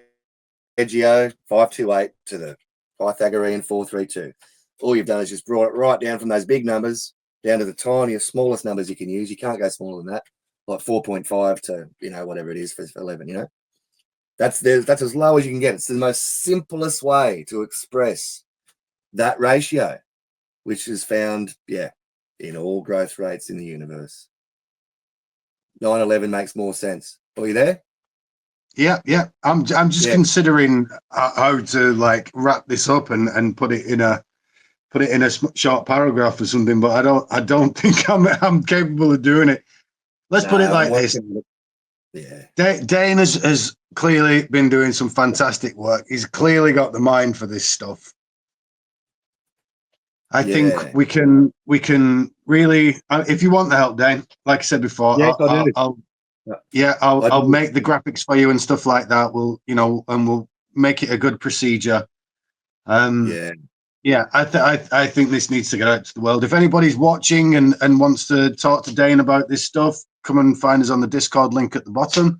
528 to the Pythagorean 432. All you've done is just brought it right down from those big numbers down to the tiniest, smallest numbers you can use. You can't go smaller than that, like 4.5 to, whatever it is for 11, That's as low as you can get. It's the most simplest way to express that ratio, which is found, in all growth rates in the universe. 911 makes more sense. Are you there? Yeah. I'm just considering how to wrap this up and put it in a short paragraph or something, but I don't think I'm capable of doing it. Let's put it like this. Yeah. Dane has clearly been doing some fantastic work. He's clearly got the mind for this stuff. I think we can really, if you want the help, Dane, like I said before, I'll make the graphics for you and stuff like that. And we'll make it a good procedure. I think this needs to get out to the world. If anybody's watching and wants to talk to Dane about this stuff, come and find us on the Discord link at the bottom.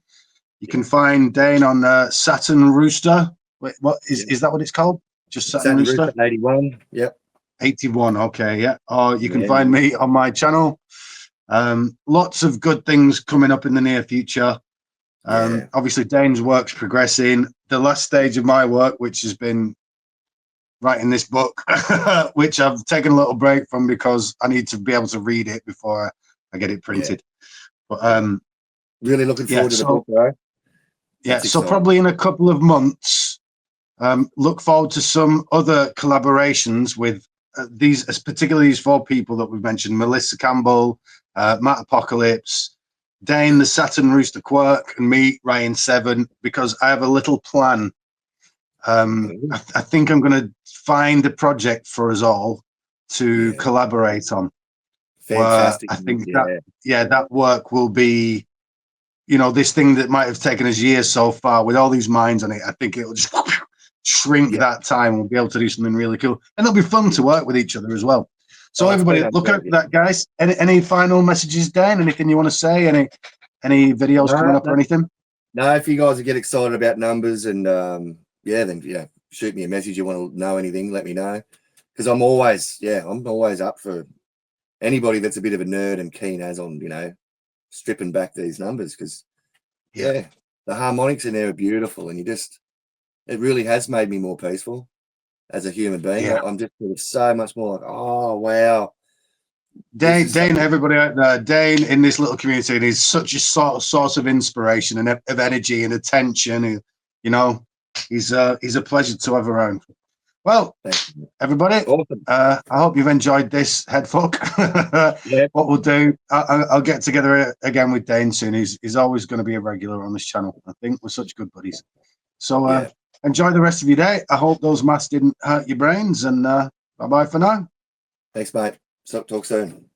You can find Dane on Saturn Rooster. Wait, what is that what it's called? Just Saturn Rooster? 81. Yep. 81. Okay, yeah. Or you can find me on my channel. Lots of good things coming up in the near future. Obviously, Dane's work's progressing. The last stage of my work, which has been writing this book, which I've taken a little break from because I need to be able to read it before I get it printed. But really looking forward to the book, though. So probably in a couple of months, look forward to some other collaborations with particularly these four people that we've mentioned: Melissa Campbell, Matt Apocalypse, Dane the Saturn Rooster Quirk, and me, Ryan Seven, because I have a little plan. I think I'm going to find a project for us all to collaborate on. Fantastic. I think that work will be, this thing that might have taken us years so far with all these minds on it. I think it'll just shrink that time. We'll be able to do something really cool, and it'll be fun to work with each other as well. So everybody, look out for that, guys. Any final messages, Dan? Anything you want to say? Any videos coming up or anything? No, if you guys get excited about numbers and then shoot me a message. You want to know anything, let me know, because I'm always up for anybody that's a bit of a nerd and keen as on stripping back these numbers, because the harmonics in there are beautiful, and it really has made me more peaceful as a human being. I'm just so much more like, oh wow. Dane, everybody out there, Dane in this little community, and he's such a source of inspiration and of energy and attention. He's a pleasure to have around. Well, everybody, awesome. I hope you've enjoyed this headfuck. What we'll do, I'll get together again with Dane soon. He's always going to be a regular on this channel. I think we're such good buddies. So enjoy the rest of your day. I hope those masks didn't hurt your brains, and bye-bye for now. Thanks, mate. So talk soon.